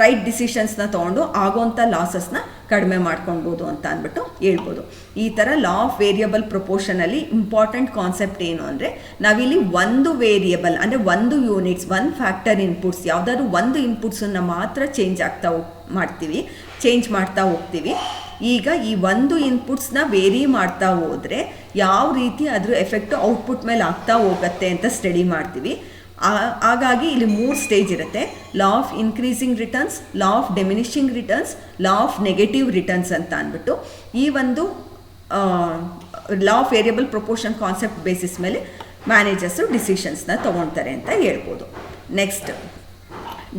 ರೈಟ್ ಡಿಸಿಷನ್ಸ್ನ ತೊಗೊಂಡು ಆಗೋವಂಥ ಲಾಸಸ್ನ ಕಡಿಮೆ ಮಾಡ್ಕೊಳ್ಬೋದು ಅಂತ ಅಂದ್ಬಿಟ್ಟು ಹೇಳ್ಬೋದು. ಈ ಥರ ಲಾ ಆಫ್ ವೇರಿಯಬಲ್ ಪ್ರೊಪೋರ್ಷನಲ್ಲಿ ಇಂಪಾರ್ಟೆಂಟ್ ಕಾನ್ಸೆಪ್ಟ್ ಏನು ಅಂದರೆ ನಾವಿಲ್ಲಿ ಒಂದು ವೇರಿಯಬಲ್ ಅಂದರೆ ಒಂದು ಯೂನಿಟ್ಸ್ ಒನ್ ಫ್ಯಾಕ್ಟರ್ ಇನ್ಪುಟ್ಸ್ ಯಾವುದಾದ್ರು ಒಂದು ಇನ್ಪುಟ್ಸನ್ನು ಮಾತ್ರ ಚೇಂಜ್ ಮಾಡ್ತಾ ಹೋಗ್ತೀವಿ. ಈಗ ಈ ಒಂದು ಇನ್ಪುಟ್ಸ್ನ ವೇರಿ ಮಾಡ್ತಾ ಹೋದರೆ ಯಾವ ರೀತಿ ಅದ್ರ ಎಫೆಕ್ಟು ಔಟ್ಪುಟ್ ಮೇಲೆ ಆಗ್ತಾ ಹೋಗುತ್ತೆ ಅಂತ ಸ್ಟಡಿ ಮಾಡ್ತೀವಿ. ಹಾಗಾಗಿ ಇಲ್ಲಿ 3 ಸ್ಟೇಜ್ ಇರುತ್ತೆ, law of increasing returns, law of diminishing returns, law of negative returns ಅಂತ ಅಂದ್ಬಿಟ್ಟು ಈ ಒಂದು law of variable proportion concept basis ಮೇಲೆ ಮ್ಯಾನೇಜರ್ಸು ಡಿಸಿಷನ್ಸ್ನ ತೊಗೊಳ್ತಾರೆ ಅಂತ ಹೇಳ್ಬೋದು. Next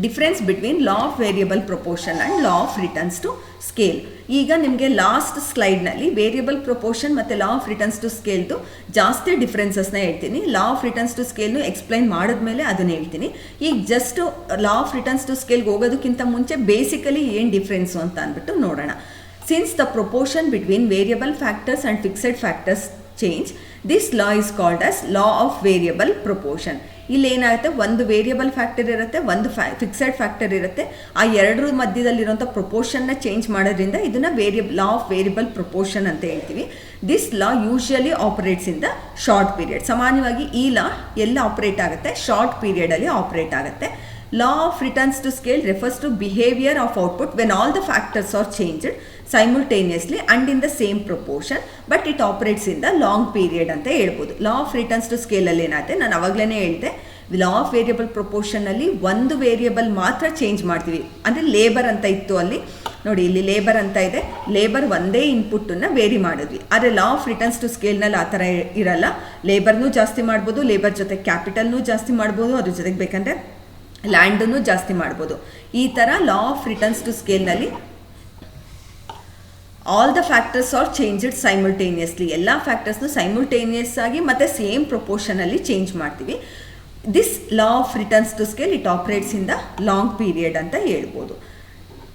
difference between law of variable proportion and law of returns to scale. ಈಗ ನಿಮಗೆ ಲಾಸ್ಟ್ ಸ್ಲೈಡ್ನಲ್ಲಿ ವೇರಿಯಬಲ್ ಪ್ರೊಪೋರ್ಷನ್ ಮತ್ತು ಲಾ ಆಫ್ ರಿಟರ್ನ್ಸ್ ಟು ಸ್ಕೇಲ್ದು ಜಾಸ್ತಿ ಡಿಫ್ರೆನ್ಸಸ್ನ ಹೇಳ್ತೀನಿ. ಲಾ ಆಫ್ ರಿಟರ್ನ್ಸ್ ಟು ಸ್ಕೇಲ್ನು ಎಕ್ಸ್ಪ್ಲೈನ್ ಮಾಡಿದ್ಮೇಲೆ ಅದನ್ನು ಹೇಳ್ತೀನಿ. ಈಗ just law of returns to ಸ್ಕೇಲ್ಗೆ ಹೋಗೋದಕ್ಕಿಂತ ಮುಂಚೆ ಬೇಸಿಕಲಿ ಏನು ಡಿಫ್ರೆನ್ಸು ಅಂತ ಅಂದ್ಬಿಟ್ಟು ನೋಡೋಣ. Since the proportion between variable factors and fixed factors change, this law is called as law of variable proportion. ಇಲ್ಲಿ ಏನಾಗುತ್ತೆ, ಒಂದು ವೇರಿಯಬಲ್ ಫ್ಯಾಕ್ಟರ್ ಇರುತ್ತೆ, ಒಂದು ಫಿಕ್ಸೆಡ್ ಫ್ಯಾಕ್ಟರ್ ಇರುತ್ತೆ. ಆ ಎರಡರ ಮಧ್ಯದಲ್ಲಿರುವಂಥ ಪ್ರೊಪೋರ್ಷನ್ನ ಚೇಂಜ್ ಮಾಡೋದ್ರಿಂದ ಇದನ್ನು ಲಾ ಆಫ್ ವೇರಿಯಬಲ್ ಪ್ರೊಪೋರ್ಷನ್ ಅಂತ ಹೇಳ್ತೀವಿ. This law usually operates in the short period. ಸಾಮಾನ್ಯವಾಗಿ ಈ ಲಾ ಎಲ್ಲ ಆಪರೇಟ್ ಆಗುತ್ತೆ, ಶಾರ್ಟ್ ಪೀರಿಯಡಲ್ಲಿ ಆಪರೇಟ್ ಆಗುತ್ತೆ. Law of returns to scale refers to behavior of output when all the factors are changed simultaneously and in the same proportion, but it operates in the long period ಅಂತ ಹೇಳ್ಬೋದು. ಲಾ of returns to ಸ್ಕೇಲಲ್ಲಿ ಏನಾಗುತ್ತೆ, ನಾನು ಅವಾಗಲೇ ಹೇಳಿದೆ, ಲಾ of variable ಪ್ರೊಪೋರ್ಷನಲ್ಲಿ ಒಂದು variable ಮಾತ್ರ change ಮಾಡ್ತೀವಿ. ಅಂದರೆ ಲೇಬರ್ ಅಂತ ಇತ್ತು ಅಲ್ಲಿ ನೋಡಿ, ಇಲ್ಲಿ ಲೇಬರ್ ಅಂತ ಇದೆ, ಲೇಬರ್ ಒಂದೇ ಇನ್ಪುಟ್ಟನ್ನು ವೇರಿ ಮಾಡಿದ್ವಿ. ಆದರೆ ಲಾ ಆಫ್ ರಿಟರ್ನ್ಸ್ ಟು ಸ್ಕೇಲ್ನಲ್ಲಿ ಆ ಥರ ಇರಲ್ಲ. ಲೇಬರ್ನೂ ಜಾಸ್ತಿ ಮಾಡ್ಬೋದು, ಲೇಬರ್ ಜೊತೆ ಕ್ಯಾಪಿಟಲ್ನೂ ಜಾಸ್ತಿ ಮಾಡ್ಬೋದು, ಅದ್ರ ಜೊತೆಗೆ ಬೇಕಂದರೆ ಲ್ಯಾಂಡನ್ನು ಜಾಸ್ತಿ ಮಾಡ್ಬೋದು. ಈ ಥರ ಲಾ ಆಫ್ ರಿಟರ್ನ್ಸ್ ಟು ಸ್ಕೇಲ್ನಲ್ಲಿ all the factors are changed simultaneously, ಎಲ್ಲ ಫ್ಯಾಕ್ಟರ್ಸ್ನು ಸೈಮಲ್ಟೇನಿಯಸ್ ಆಗಿ ಮತ್ತು ಸೇಮ್ ಪ್ರೊಪೋರ್ಷನಲ್ಲಿ ಚೇಂಜ್ ಮಾಡ್ತೀವಿ. This law of returns to scale it operates in the long period ಅಂತ ಹೇಳ್ಬೋದು.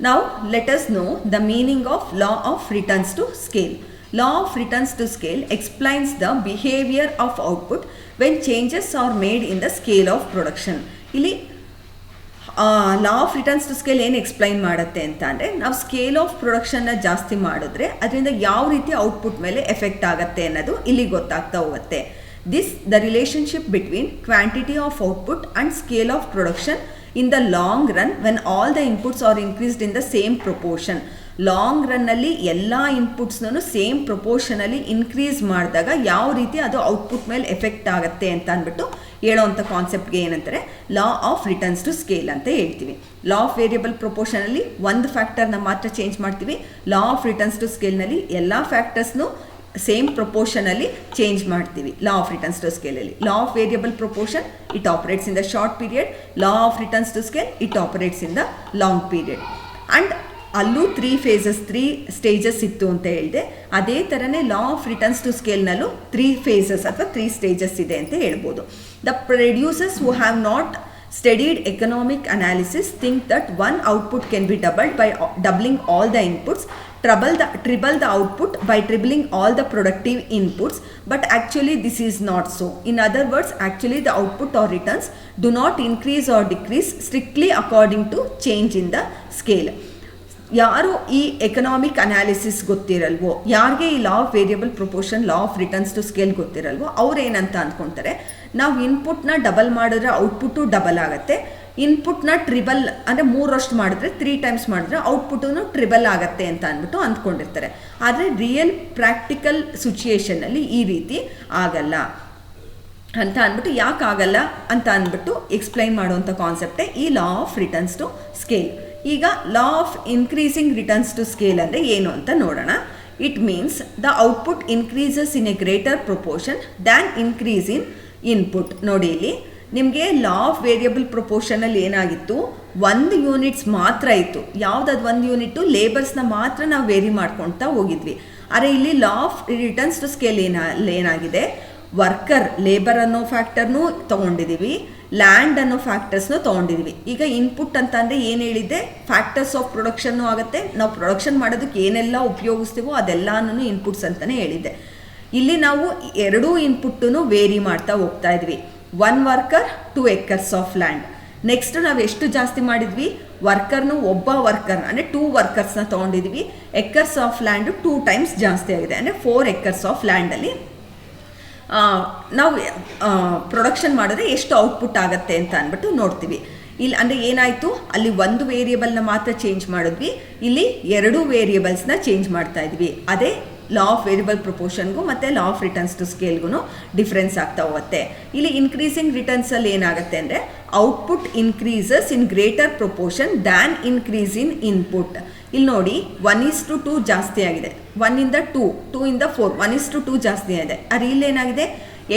Now let us know the meaning of law of returns to scale. Law of returns to scale explains the behavior of output when changes are made in the scale of production. ಇಲ್ಲಿ law of returns to scale ಏನು explain ಮಾಡುತ್ತೆ ಅಂತ ಅಂದರೆ, ನಾವು scale of ಪ್ರೊಡಕ್ಷನ್ನ ಜಾಸ್ತಿ ಮಾಡಿದ್ರೆ ಅದರಿಂದ ಯಾವ ರೀತಿ ಔಟ್ಪುಟ್ ಮೇಲೆ ಎಫೆಕ್ಟ್ ಆಗುತ್ತೆ ಅನ್ನೋದು ಇಲ್ಲಿ ಗೊತ್ತಾಗ್ತಾ ಹೋಗುತ್ತೆ. The relationship between quantity of output and scale of production in the long run when all the inputs are increased in the same proportion. Long ರನ್ನಲ್ಲಿ ಎಲ್ಲ ಇನ್ಪುಟ್ಸ್ನೂ ಸೇಮ್ ಪ್ರೊಪೋರ್ಷನಲ್ಲಿ ಇನ್ಕ್ರೀಸ್ ಮಾಡಿದಾಗ ಯಾವ ರೀತಿ ಅದು ಔಟ್ಪುಟ್ ಮೇಲೆ ಎಫೆಕ್ಟ್ ಆಗುತ್ತೆ ಅಂತ ಅಂದ್ಬಿಟ್ಟು ಹೇಳೋವಂಥ ಕಾನ್ಸೆಪ್ಟ್ಗೆ ಏನಂತಾರೆ law of returns to scale ಅಂತ ಹೇಳ್ತೀವಿ. ಲಾ ಆಫ್ ವೇರಿಯಬಲ್ ಪ್ರೊಪೋರ್ಷನಲ್ಲಿ ಒಂದು ಫ್ಯಾಕ್ಟರ್ನ ಮಾತ್ರ ಚೇಂಜ್ ಮಾಡ್ತೀವಿ. ಲಾ ಆಫ್ ರಿಟರ್ನ್ಸ್ ಟು ಸ್ಕೇಲ್ನಲ್ಲಿ ಎಲ್ಲ ಫ್ಯಾಕ್ಟರ್ಸ್ನು ಸೇಮ್ ಪ್ರೊಪೋರ್ಷನಲ್ಲಿ ಚೇಂಜ್ ಮಾಡ್ತೀವಿ. ಲಾ ಆಫ್ ರಿಟರ್ನ್ಸ್ ಟು ಸ್ಕೇಲಲ್ಲಿ law of variable proportion it operates in the short period, law of returns to scale it operates in the long period. And ಅಲ್ಲೂ 3 stages ಇತ್ತು ಅಂತ ಹೇಳಿದೆ. ಅದೇ ಥರನೇ ಲಾ ಆಫ್ ರಿಟರ್ನ್ಸ್ ಟು ಸ್ಕೇಲ್ನಲ್ಲೂ 3 phases ಅಥವಾ 3 stages ಇದೆ ಅಂತ ಹೇಳ್ಬೋದು. The producers who have not studied economic analysis think that one output can be doubled by doubling all the inputs, triple the output by tripling all the productive inputs, but actually this is not so. In other words, actually the output or returns do not increase or decrease strictly according to change in the scale. ಯಾರು ಈ economic analysis ಗೊತ್ತಿರಲ್ವೋ, ಯಾರಿಗೆ ಈ law of variable proportion, law of returns to scale ಗೊತ್ತಿರಲ್ವೋ ಅವ್ರೇನಂತ ಅಂದ್ಕೊಳ್ತಾರೆ, ನಾವು ಇನ್ಪುಟ್ನ ಡಬಲ್ ಮಾಡಿದ್ರೆ ಔಟ್ಪುಟ್ಟು ಡಬಲ್ ಆಗುತ್ತೆ, ಇನ್ಪುಟ್ನ ಟ್ರಿಬಲ್ ಅಂದರೆ 3 ಮಾಡಿದ್ರೆ 3 times ಮಾಡಿದ್ರೆ ಔಟ್ಪುಟ್ಟು ಟ್ರಿಬಲ್ ಆಗುತ್ತೆ ಅಂತ ಅಂದ್ಬಿಟ್ಟು ಅಂದ್ಕೊಂಡಿರ್ತಾರೆ. ಆದರೆ ರಿಯಲ್ ಪ್ರಾಕ್ಟಿಕಲ್ ಸಿಚುಯೇಷನ್ನಲ್ಲಿ ಈ ರೀತಿ ಆಗಲ್ಲ ಅಂತ ಅಂದ್ಬಿಟ್ಟು, ಯಾಕೆ ಆಗಲ್ಲ ಅಂತ ಅಂದ್ಬಿಟ್ಟು ಎಕ್ಸ್ಪ್ಲೈನ್ ಮಾಡುವಂಥ ಕಾನ್ಸೆಪ್ಟೇ ಈ law of returns to scale. ಈಗ law of increasing returns to scale ಅಂದರೆ ಏನು ಅಂತ ನೋಡೋಣ. It means the output increases in a greater proportion than increase in input. ನೋಡಿ ಇಲ್ಲಿ ನಿಮಗೆ ಲಾ ಆಫ್ ವೇರಿಯಬಲ್ ಪ್ರೊಪೋರ್ಷನಲ್ಲಿ ಏನಾಗಿತ್ತು, 1 ಯೂನಿಟ್ಸ್ ಮಾತ್ರ ಇತ್ತು. ಯಾವುದಾದ್ರು 1 ಯೂನಿಟ್ಟು ಲೇಬರ್ಸ್ನ ಮಾತ್ರ ನಾವು ವೇರಿ ಮಾಡ್ಕೊಳ್ತಾ ಹೋಗಿದ್ವಿ. ಆದರೆ ಇಲ್ಲಿ law of returns to scale ಏನಾಗಿದೆ, ವರ್ಕರ್ ಲೇಬರ್ ಅನ್ನೋ ಫ್ಯಾಕ್ಟರ್ನೂ ತೊಗೊಂಡಿದ್ದೀವಿ, ಲ್ಯಾಂಡ್ ಅನ್ನೋ ಫ್ಯಾಕ್ಟರ್ಸ್ನೂ ತೊಗೊಂಡಿದ್ದೀವಿ. ಈಗ ಇನ್ಪುಟ್ ಅಂತ ಅಂದರೆ ಏನು ಹೇಳಿದ್ದೆ, ಫ್ಯಾಕ್ಟರ್ಸ್ ಆಫ್ ಪ್ರೊಡಕ್ಷನ್ನು ಆಗುತ್ತೆ. ನಾವು ಪ್ರೊಡಕ್ಷನ್ ಮಾಡೋದಕ್ಕೆ ಏನೆಲ್ಲ ಉಪಯೋಗಿಸ್ತೀವೋ ಅದೆಲ್ಲನೂ ಇನ್ಪುಟ್ಸ್ ಅಂತಲೇ ಹೇಳಿದ್ದೆ. ಇಲ್ಲಿ ನಾವು 2 ಇನ್ಪುಟ್ಟನ್ನು ವೇರಿ ಮಾಡ್ತಾ ಹೋಗ್ತಾ ಇದ್ವಿ. 1 worker 2 acres of land. Next ನಾವು ಎಷ್ಟು ಜಾಸ್ತಿ ಮಾಡಿದ್ವಿ, ವರ್ಕರ್ನು ಒಬ್ಬ ವರ್ಕರ್ನ ಅಂದರೆ 2 ವರ್ಕರ್ಸ್ನ ತೊಗೊಂಡಿದ್ವಿ. ಎಕರ್ಸ್ ಆಫ್ ಲ್ಯಾಂಡು 2 times ಜಾಸ್ತಿ ಆಗಿದೆ, ಅಂದರೆ 4 acres ಆಫ್ ಲ್ಯಾಂಡಲ್ಲಿ ನಾವು ಪ್ರೊಡಕ್ಷನ್ ಮಾಡಿದ್ರೆ ಎಷ್ಟು ಔಟ್ಪುಟ್ ಆಗುತ್ತೆ ಅಂತ ಅಂದ್ಬಿಟ್ಟು ನೋಡ್ತೀವಿ. ಇಲ್ಲಿ ಅಂದರೆ ಏನಾಯಿತು, ಅಲ್ಲಿ 1 ವೇರಿಯೇಬಲ್ನ ಮಾತ್ರ ಚೇಂಜ್ ಮಾಡಿದ್ವಿ, ಇಲ್ಲಿ 2 ವೇರಿಯೇಬಲ್ಸ್ನ ಚೇಂಜ್ ಮಾಡ್ತಾ ಇದ್ವಿ. ಅದೇ ಲಾ ಆಫ್ ವೇರಿಯಬಲ್ ಪ್ರೊಪೋರ್ಷನ್ಗೂ ಮತ್ತು ಲಾ ಆಫ್ ರಿಟರ್ನ್ಸ್ ಟು ಸ್ಕೇಲ್ಗೂ ಡಿಫ್ರೆನ್ಸ್ ಆಗ್ತಾ ಹೋಗುತ್ತೆ. ಇಲ್ಲಿ ಇನ್ಕ್ರೀಸಿಂಗ್ ರಿಟರ್ನ್ಸಲ್ಲಿ ಏನಾಗುತ್ತೆ ಅಂದರೆ output increases in greater proportion than increase in input. ಇಲ್ಲಿ ನೋಡಿ 1:2 ಜಾಸ್ತಿ ಆಗಿದೆ, 1 ಇಂದ 2, 2 ಇಂದ 4, 1:2 ಜಾಸ್ತಿ ಆಗಿದೆ. ಆದರೆ ಇಲ್ಲೇನಾಗಿದೆ,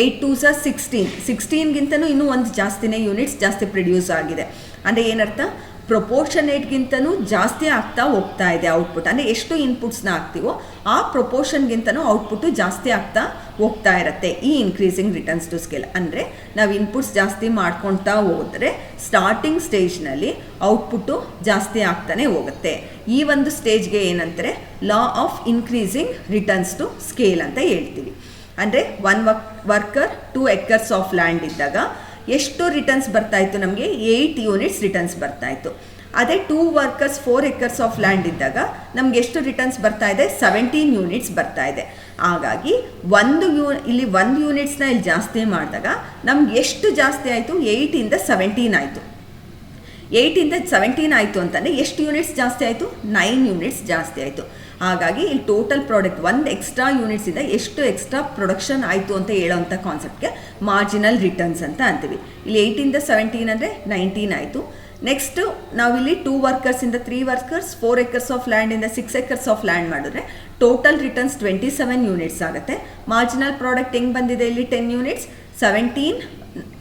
8 2s 16, 16ಗಿಂತನೂ ಇನ್ನೂ 1 ಜಾಸ್ತಿನೇ ಯೂನಿಟ್ಸ್ ಜಾಸ್ತಿ ಪ್ರೊಡ್ಯೂಸ್ ಆಗಿದೆ. ಅಂದರೆ ಏನರ್ಥ, ಪ್ರೊಪೋರ್ಷನೇಟ್ಗಿಂತನೂ ಜಾಸ್ತಿ ಆಗ್ತಾ ಹೋಗ್ತಾ ಇದೆ ಔಟ್ಪುಟ್. ಅಂದರೆ ಎಷ್ಟು ಇನ್ಪುಟ್ಸ್ನ ಹಾಕ್ತೀವೋ ಆ ಪ್ರೊಪೋರ್ಷನ್ಗಿಂತನೂ ಔಟ್ಪುಟ್ಟು ಜಾಸ್ತಿ ಆಗ್ತಾ ಹೋಗ್ತಾ ಇರುತ್ತೆ ಈ ಇನ್ಕ್ರೀಸಿಂಗ್ ರಿಟರ್ನ್ಸ್ ಟು ಸ್ಕೇಲ್. ಅಂದರೆ ನಾವು ಇನ್ಪುಟ್ಸ್ ಜಾಸ್ತಿ ಮಾಡ್ಕೊಳ್ತಾ ಹೋದರೆ ಸ್ಟಾರ್ಟಿಂಗ್ ಸ್ಟೇಜ್ನಲ್ಲಿ ಔಟ್ಪುಟ್ಟು ಜಾಸ್ತಿ ಆಗ್ತಾನೆ ಹೋಗುತ್ತೆ. ಈ ಒಂದು ಸ್ಟೇಜ್ಗೆ ಏನಂತಾರೆ, law of increasing returns to scale ಅಂತ ಹೇಳ್ತೀವಿ. ಅಂದರೆ 1 ವರ್ಕರ್ 2 acres ಆಫ್ ಲ್ಯಾಂಡ್ ಇದ್ದಾಗ ಎಷ್ಟು ರಿಟರ್ನ್ಸ್ ಬರ್ತಾಯಿತ್ತು, ನಮಗೆ 8 ಯೂನಿಟ್ಸ್ ರಿಟರ್ನ್ಸ್ ಬರ್ತಾಯಿತ್ತು. ಅದೇ 2 ವರ್ಕರ್ಸ್ 4 acres ಆಫ್ ಲ್ಯಾಂಡ್ ಇದ್ದಾಗ ನಮ್ಗೆ ಎಷ್ಟು ರಿಟರ್ನ್ಸ್ ಬರ್ತಾ ಇದೆ, 17 ಯೂನಿಟ್ಸ್ ಬರ್ತಾ ಇದೆ. ಹಾಗಾಗಿ ಇಲ್ಲಿ 1 ಯೂನಿಟ್ಸ್ನ ಇಲ್ಲಿ ಜಾಸ್ತಿ ಮಾಡಿದಾಗ ನಮ್ಗೆ ಎಷ್ಟು ಜಾಸ್ತಿ ಆಯಿತು, 8 ಇಂದ 17 ಆಯಿತು. 8 ಇಂದ 17 ಆಯಿತು ಅಂತಂದರೆ ಎಷ್ಟು ಯೂನಿಟ್ಸ್ ಜಾಸ್ತಿ ಆಯಿತು, 9 ಯೂನಿಟ್ಸ್ ಜಾಸ್ತಿ ಆಯಿತು. ಹಾಗಾಗಿ ಇಲ್ಲಿ ಟೋಟಲ್ ಪ್ರಾಡಕ್ಟ್ 1 ಎಕ್ಸ್ಟ್ರಾ ಯೂನಿಟ್ಸಿಂದ ಎಷ್ಟು ಎಕ್ಸ್ಟ್ರಾ ಪ್ರೊಡಕ್ಷನ್ ಆಯಿತು ಅಂತ ಹೇಳೋವಂಥ ಕಾನ್ಸೆಪ್ಟ್ಗೆ ಮಾರ್ಜಿನಲ್ ರಿಟರ್ನ್ಸ್ ಅಂತ ಅಂತೀವಿ. ಇಲ್ಲಿ 8 ಇಂದ 17 ಅಂದರೆ 19 ಆಯಿತು. ನೆಕ್ಸ್ಟು ನಾವಿಲ್ಲಿ 2 ವರ್ಕರ್ಸಿಂದ 3 ವರ್ಕರ್ಸ್, 4 acres ಆಫ್ ಲ್ಯಾಂಡಿಂದ 6 acres ಆಫ್ ಲ್ಯಾಂಡ್ ಮಾಡಿದ್ರೆ ಟೋಟಲ್ ರಿಟರ್ನ್ಸ್ 27 ಯೂನಿಟ್ಸ್ ಆಗುತ್ತೆ. ಮಾರ್ಜಿನಲ್ ಪ್ರಾಡಕ್ಟ್ ಹೆಂಗೆ ಬಂದಿದೆ, ಇಲ್ಲಿ 10 ಯೂನಿಟ್ಸ್,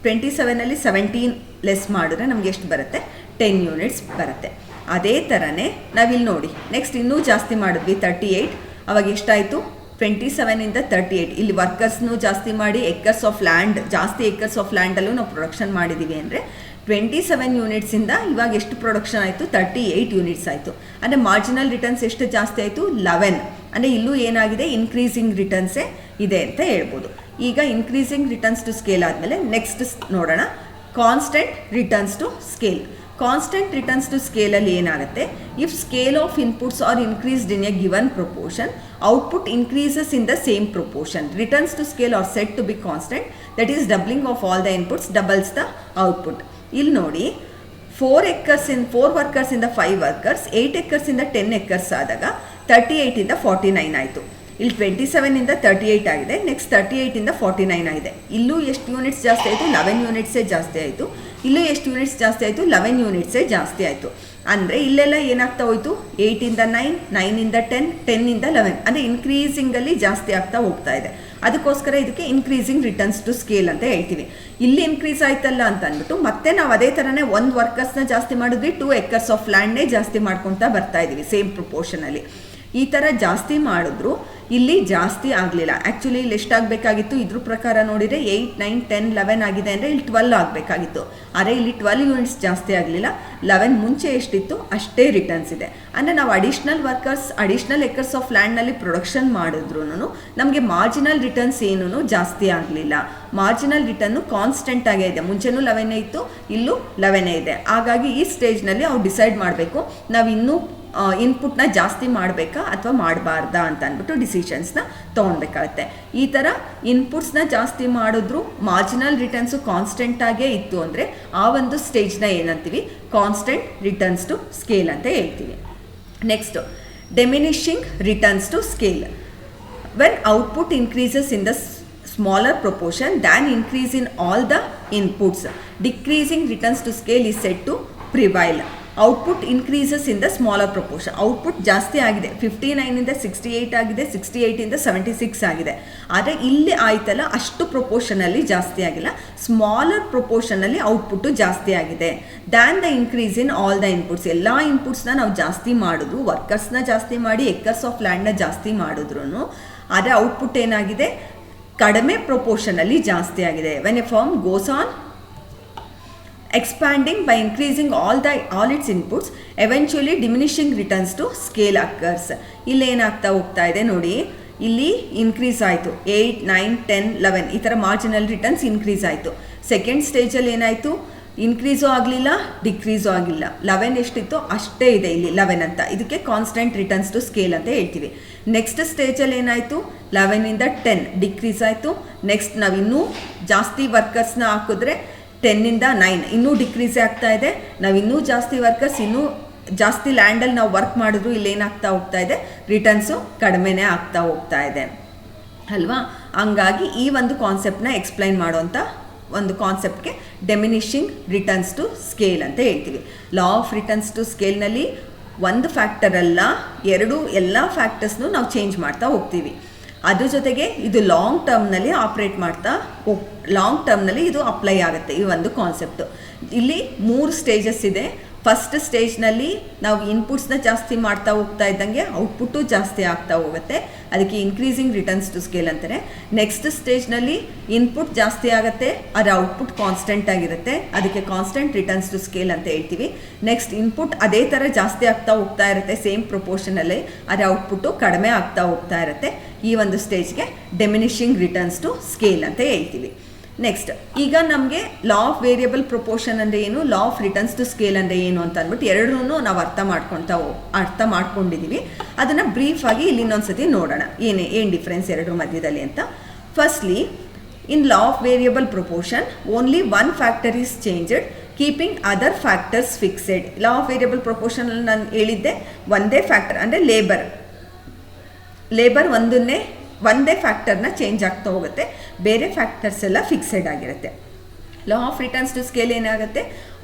27ನಲ್ಲಿ 17 ಲೆಸ್ ಮಾಡಿದ್ರೆ ನಮ್ಗೆ ಎಷ್ಟು ಬರುತ್ತೆ, 10 ಯೂನಿಟ್ಸ್ ಬರುತ್ತೆ. ಅದೇ ಥರನೇ ನಾವಿಲ್ಲಿ ನೋಡಿ ನೆಕ್ಸ್ಟ್ ಇನ್ನೂ ಜಾಸ್ತಿ ಮಾಡಿದ್ವಿ 38, ಅವಾಗ ಎಷ್ಟಾಯಿತು, 27ಇಂದ 38. ಇಲ್ಲಿ ವರ್ಕರ್ಸ್ನೂ ಜಾಸ್ತಿ ಮಾಡಿ ಎಕರ್ಸ್ ಆಫ್ ಲ್ಯಾಂಡ್, ಜಾಸ್ತಿ ಎಕರ್ಸ್ ಆಫ್ ಲ್ಯಾಂಡಲ್ಲೂ ನಾವು ಪ್ರೊಡಕ್ಷನ್ ಮಾಡಿದ್ದೀವಿ ಅಂದರೆ 27 ಯೂನಿಟ್ಸಿಂದ ಇವಾಗ ಎಷ್ಟು ಪ್ರೊಡಕ್ಷನ್ ಆಯಿತು, 38 ಯೂನಿಟ್ಸ್ ಆಯಿತು. ಅಂದರೆ ಮಾರ್ಜಿನಲ್ ರಿಟರ್ನ್ಸ್ ಎಷ್ಟು ಜಾಸ್ತಿ ಆಯಿತು, 11. ಅಂದರೆ ಇಲ್ಲೂ ಏನಾಗಿದೆ, ಇನ್ಕ್ರೀಸಿಂಗ್ ರಿಟರ್ನ್ಸೇ ಇದೆ ಅಂತ ಹೇಳ್ಬೋದು. ಈಗ ಇನ್ಕ್ರೀಸಿಂಗ್ ರಿಟರ್ನ್ಸ್ ಟು ಸ್ಕೇಲ್ ಆದಮೇಲೆ ನೆಕ್ಸ್ಟ್ ನೋಡೋಣ constant returns to scale. Constant returns to ಸ್ಕೇಲಲ್ಲಿ ಏನಾಗುತ್ತೆ, if scale of inputs are increased in a given proportion, output increases in the same proportion, returns to scale are set to be constant, that is doubling of all the inputs doubles the output. ಇಲ್ಲಿ ನೋಡಿ 4 ವರ್ಕರ್ಸಿಂದ 5 workers, 8 ಎಕರ್ಸಿಂದ 10 acres ಆದಾಗ 38ಇಂದ 49 ಆಯಿತು. ಇಲ್ಲಿ 27ಇಂದ 38 ಆಗಿದೆ. Next 38ಇಂದ 49 ಆಗಿದೆ. ಇಲ್ಲೂ ಎಷ್ಟು units ಜಾಸ್ತಿ ಆಯಿತು? 11 ಯೂನಿಟ್ಸೇ ಜಾಸ್ತಿ ಆಯಿತು. ಇಲ್ಲೂ ಎಷ್ಟು ಯೂನಿಟ್ಸ್ ಜಾಸ್ತಿ ಆಯಿತು? 11 ಯೂನಿಟ್ಸೇ ಜಾಸ್ತಿ ಆಯಿತು. ಅಂದರೆ ಇಲ್ಲೆಲ್ಲ ಏನಾಗ್ತಾ ಹೋಯಿತು? 8ಇಂದ 9, 9ಇಂದ 10, 10ಇಂದ 11, ಅಂದರೆ ಇನ್ಕ್ರೀಸಿಂಗಲ್ಲಿ ಜಾಸ್ತಿ ಆಗ್ತಾ ಹೋಗ್ತಾ ಇದೆ. ಅದಕ್ಕೋಸ್ಕರ ಇದಕ್ಕೆ ಇನ್ಕ್ರೀಸಿಂಗ್ ರಿಟರ್ನ್ಸ್ ಟು ಸ್ಕೇಲ್ ಅಂತ ಹೇಳ್ತೀವಿ. ಇಲ್ಲಿ ಇನ್ಕ್ರೀಸ್ ಆಯ್ತಲ್ಲ ಅಂತ ಅಂದ್ಬಿಟ್ಟು ಮತ್ತೆ ನಾವು ಅದೇ ಥರನೇ 1 ವರ್ಕರ್ಸ್ನ ಜಾಸ್ತಿ ಮಾಡಿದ್ವಿ, 2 ಎಕರ್ಸ್ ಆಫ್ ಲ್ಯಾಂಡ್ನೇ ಜಾಸ್ತಿ ಮಾಡ್ಕೊತಾ ಬರ್ತಾ ಇದ್ದೀವಿ ಸೇಮ್ ಪ್ರಪೋರ್ಷನಲ್ಲಿ. ಈ ಥರ ಜಾಸ್ತಿ ಮಾಡಿದ್ರು ಇಲ್ಲಿ ಜಾಸ್ತಿ ಆಗಲಿಲ್ಲ. ಆ್ಯಕ್ಚುಲಿ ಇಲ್ಲಿ ಎಷ್ಟಾಗಬೇಕಾಗಿತ್ತು? ಇದ್ರ ಪ್ರಕಾರ ನೋಡಿದರೆ 8, 9, 10, 11 ಆಗಿದೆ ಅಂದರೆ ಇಲ್ಲಿ 12 ಆಗಬೇಕಾಗಿತ್ತು. ಆದರೆ ಇಲ್ಲಿ 12 ಯೂನಿಟ್ಸ್ ಜಾಸ್ತಿ ಆಗಲಿಲ್ಲ. 11 ಮುಂಚೆ ಎಷ್ಟಿತ್ತು ಅಷ್ಟೇ ರಿಟರ್ನ್ಸ್ ಇದೆ. ಅಂದರೆ ನಾವು ಅಡಿಷ್ನಲ್ ಎಕರ್ಸ್ ಆಫ್ ಲ್ಯಾಂಡ್ನಲ್ಲಿ ಪ್ರೊಡಕ್ಷನ್ ಮಾಡಿದ್ರೂ ನಮಗೆ ಮಾರ್ಜಿನಲ್ ರಿಟರ್ನ್ಸ್ ಏನೂ ಜಾಸ್ತಿ ಆಗಲಿಲ್ಲ. ಮಾರ್ಜಿನಲ್ ರಿಟರ್ನು ಕಾನ್ಸ್ಟೆಂಟ್ ಆಗೇ ಇದೆ. ಮುಂಚೆನೂ 11 ಇತ್ತು, ಇಲ್ಲೂ 11 ಇದೆ. ಹಾಗಾಗಿ ಈ ಸ್ಟೇಜ್ನಲ್ಲಿ ಅವ್ರು ಡಿಸೈಡ್ ಮಾಡಬೇಕು, ನಾವು ಇನ್ನೂ ಇನ್ಪುಟ್ನ ಜಾಸ್ತಿ ಮಾಡಬೇಕಾ ಅಥವಾ ಮಾಡಬಾರ್ದಾ ಅಂತ ಅಂದ್ಬಿಟ್ಟು ಡಿಸಿಷನ್ಸ್ನ ತೊಗೊಳ್ಬೇಕಾಗತ್ತೆ. ಈ ಥರ ಇನ್ಪುಟ್ಸ್ನ ಜಾಸ್ತಿ ಮಾಡಿದ್ರು ಮಾರ್ಜಿನಲ್ ರಿಟರ್ನ್ಸು ಕಾನ್ಸ್ಟೆಂಟಾಗೇ ಇತ್ತು ಅಂದರೆ ಆ ಒಂದು ಸ್ಟೇಜ್ನ ಏನಂತೀವಿ? ಕಾನ್ಸ್ಟೆಂಟ್ ರಿಟರ್ನ್ಸ್ ಟು ಸ್ಕೇಲ್ ಅಂತ ಹೇಳ್ತೀವಿ. Next, diminishing returns to scale. When output increases in the smaller proportion than increase in all the inputs, decreasing returns to scale is said to prevail. Output increases in the smaller proportion. Output ಜಾಸ್ತಿ ಆಗಿದೆ, 59ಇಂದ 68 ಆಗಿದೆ, 68ಇಂದ 76 ಆಗಿದೆ. ಆದರೆ ಇಲ್ಲಿ ಆಯ್ತಲ್ಲ ಅಷ್ಟು ಪ್ರಪೋರ್ಷನಲ್ಲಿ ಜಾಸ್ತಿ ಆಗಿಲ್ಲ, ಸ್ಮಾಲರ್ ಪ್ರಪೋರ್ಷನಲ್ಲಿ ಔಟ್ಪುಟ್ಟು ಜಾಸ್ತಿ ಆಗಿದೆ. Than the increase in all the inputs. ಎಲ್ಲ ಇನ್ಪುಟ್ಸ್ನ ನಾವು ಜಾಸ್ತಿ ಮಾಡಿದ್ರು, ವರ್ಕರ್ಸ್ನ ಜಾಸ್ತಿ ಮಾಡಿ ಎಕರ್ಸ್ ಆಫ್ ಲ್ಯಾಂಡ್ನ ಜಾಸ್ತಿ ಮಾಡಿದ್ರು ಆದರೆ ಔಟ್ಪುಟ್ ಏನಾಗಿದೆ? ಕಡಿಮೆ ಪ್ರಪೋರ್ಷನಲ್ಲಿ ಜಾಸ್ತಿ ಆಗಿದೆ. When A firm goes on expanding by increasing all its inputs, eventually diminishing returns to scale occurs. ಇಲ್ಲಿ ಏನಾಗ್ತಾ ಹೋಗ್ತಾ ಇದೆ ನೋಡಿ, ಇಲ್ಲಿ ಇನ್ಕ್ರೀಸ್ ಆಯಿತು 8, 9, 10, 11 ಈ ಥರ ಮಾರ್ಜಿನಲ್ ರಿಟರ್ನ್ಸ್ ಇನ್ಕ್ರೀಸ್ ಆಯಿತು. ಸೆಕೆಂಡ್ ಸ್ಟೇಜಲ್ಲಿ ಏನಾಯಿತು? ಇನ್ಕ್ರೀಸು ಆಗಲಿಲ್ಲ, ಡಿಕ್ರೀಸು ಆಗಿಲ್ಲ. 11 ಎಷ್ಟಿತ್ತು ಅಷ್ಟೇ ಇದೆ ಇಲ್ಲಿ 11 ಅಂತ. ಇದಕ್ಕೆ ಕಾನ್ಸ್ಟೆಂಟ್ ರಿಟರ್ನ್ಸ್ ಟು ಸ್ಕೇಲ್ ಅಂತ ಹೇಳ್ತೀವಿ. ನೆಕ್ಸ್ಟ್ ಸ್ಟೇಜಲ್ಲಿ ಏನಾಯಿತು? 11ಇಂದ 10 ಡಿಕ್ರೀಸ್ ಆಯಿತು. ನೆಕ್ಸ್ಟ್ ನಾವು ಇನ್ನೂ ಜಾಸ್ತಿ ವರ್ಕರ್ಸ್ನ ಹಾಕಿದ್ರೆ 10ಇಂದ 9 ಇನ್ನೂ ಡಿಕ್ರೀಸೇ ಆಗ್ತಾ ಇದೆ. ನಾವು ಇನ್ನೂ ಜಾಸ್ತಿ ವರ್ಕರ್ಸ್, ಇನ್ನೂ ಜಾಸ್ತಿ ಲ್ಯಾಂಡಲ್ಲಿ ನಾವು ವರ್ಕ್ ಮಾಡಿದ್ರು ಇಲ್ಲೇನಾಗ್ತಾ ಹೋಗ್ತಾ ಇದೆ? ರಿಟರ್ನ್ಸು ಕಡಿಮೆನೇ ಆಗ್ತಾ ಹೋಗ್ತಾ ಇದೆ ಅಲ್ವಾ? ಹಂಗಾಗಿ ಈ ಒಂದು ಕಾನ್ಸೆಪ್ಟ್ನ ಎಕ್ಸ್ಪ್ಲೈನ್ ಮಾಡೋಂಥ ಒಂದು ಕಾನ್ಸೆಪ್ಟ್ಗೆ ಡಿಮಿನಿಷಿಂಗ್ ರಿಟರ್ನ್ಸ್ ಟು ಸ್ಕೇಲ್ ಅಂತ ಹೇಳ್ತೀವಿ. ಲಾ ಆಫ್ ರಿಟರ್ನ್ಸ್ ಟು ಸ್ಕೇಲ್ನಲ್ಲಿ ಒಂದು ಫ್ಯಾಕ್ಟರ್ ಅಲ್ಲ, ಎಲ್ಲ ಫ್ಯಾಕ್ಟರ್ಸ್ನು ನಾವು ಚೇಂಜ್ ಮಾಡ್ತಾ ಹೋಗ್ತೀವಿ. ಅದ್ರ ಜೊತೆಗೆ ಇದು ಲಾಂಗ್ ಟರ್ಮ್ನಲ್ಲಿ ಆಪ್ರೇಟ್ ಮಾಡ್ತಾ ಲಾಂಗ್ ಟರ್ಮ್ನಲ್ಲಿ ಇದು ಅಪ್ಲೈ ಆಗುತ್ತೆ ಈ ಒಂದು ಕಾನ್ಸೆಪ್ಟು. ಇಲ್ಲಿ 3 ಸ್ಟೇಜಸ್ ಇದೆ. ಫಸ್ಟ್ ಸ್ಟೇಜ್ನಲ್ಲಿ ನಾವು ಇನ್ಪುಟ್ಸ್ನ ಜಾಸ್ತಿ ಮಾಡ್ತಾ ಹೋಗ್ತಾ ಇದ್ದಂಗೆ ಔಟ್ಪುಟ್ಟು ಜಾಸ್ತಿ ಆಗ್ತಾ ಹೋಗುತ್ತೆ, ಅದಕ್ಕೆ ಇನ್ಕ್ರೀಸಿಂಗ್ ರಿಟರ್ನ್ಸ್ ಟು ಸ್ಕೇಲ್ ಅಂತಾರೆ. ನೆಕ್ಸ್ಟ್ ಸ್ಟೇಜ್ನಲ್ಲಿ ಇನ್ಪುಟ್ ಜಾಸ್ತಿ ಆಗುತ್ತೆ, ಅದರ ಔಟ್ಪುಟ್ ಕಾನ್ಸ್ಟೆಂಟ್ ಆಗಿರುತ್ತೆ, ಅದಕ್ಕೆ ಕಾನ್ಸ್ಟೆಂಟ್ ರಿಟರ್ನ್ಸ್ ಟು ಸ್ಕೇಲ್ ಅಂತ ಹೇಳ್ತೀವಿ. ನೆಕ್ಸ್ಟ್ ಇನ್ಪುಟ್ ಅದೇ ಥರ ಜಾಸ್ತಿ ಆಗ್ತಾ ಹೋಗ್ತಾ ಇರುತ್ತೆ ಸೇಮ್ ಪ್ರಪೋರ್ಷನಲ್ಲಿ, ಅದರ ಔಟ್ಪುಟ್ಟು ಕಡಿಮೆ ಆಗ್ತಾ ಹೋಗ್ತಾ ಇರುತ್ತೆ. ಈ ಒಂದು ಸ್ಟೇಜ್ಗೆ ಡಿಮಿನಿಷಿಂಗ್ ರಿಟರ್ನ್ಸ್ ಟು ಸ್ಕೇಲ್ ಅಂತ ಹೇಳ್ತೀವಿ. ನೆಕ್ಸ್ಟ್, ಈಗ ನಮಗೆ ಲಾ ಆಫ್ ವೇರಿಯಬಲ್ ಪ್ರಪೋರ್ಷನ್ ಅಂದರೆ ಏನು, law of returns to scale ಅಂದರೆ ಏನು ಅಂತ ಅಂದ್ಬಿಟ್ಟು ಎರಡೂ ನಾವು ಅರ್ಥ ಮಾಡ್ಕೊಂಡಿದ್ದೀವಿ. ಅದನ್ನು ಬ್ರೀಫಾಗಿ ಇಲ್ಲಿ ಇನ್ನೊಂದ್ಸತಿ ನೋಡೋಣ ಏನು ಡಿಫ್ರೆನ್ಸ್ ಎರಡರ ಮಧ್ಯದಲ್ಲಿ ಅಂತ. Firstly, in law of variable proportion only one factor is changed keeping other factors fixed. Law of variable ಪ್ರಪೋರ್ಷನಲ್ಲಿ ನಾನು ಹೇಳಿದ್ದೆ ಒಂದೇ ಫ್ಯಾಕ್ಟರ್ ಅಂದರೆ ಲೇಬರ್ ಒಂದೇ ಫ್ಯಾಕ್ಟರ್ನ ಚೇಂಜ್ ಆಗ್ತಾ ಹೋಗುತ್ತೆ, ಬೇರೆ ಫ್ಯಾಕ್ಟರ್ಸ್ ಎಲ್ಲ ಫಿಕ್ಸೆಡ್ ಆಗಿರುತ್ತೆ. Law of returns to scale ಏನಾಗುತ್ತೆ?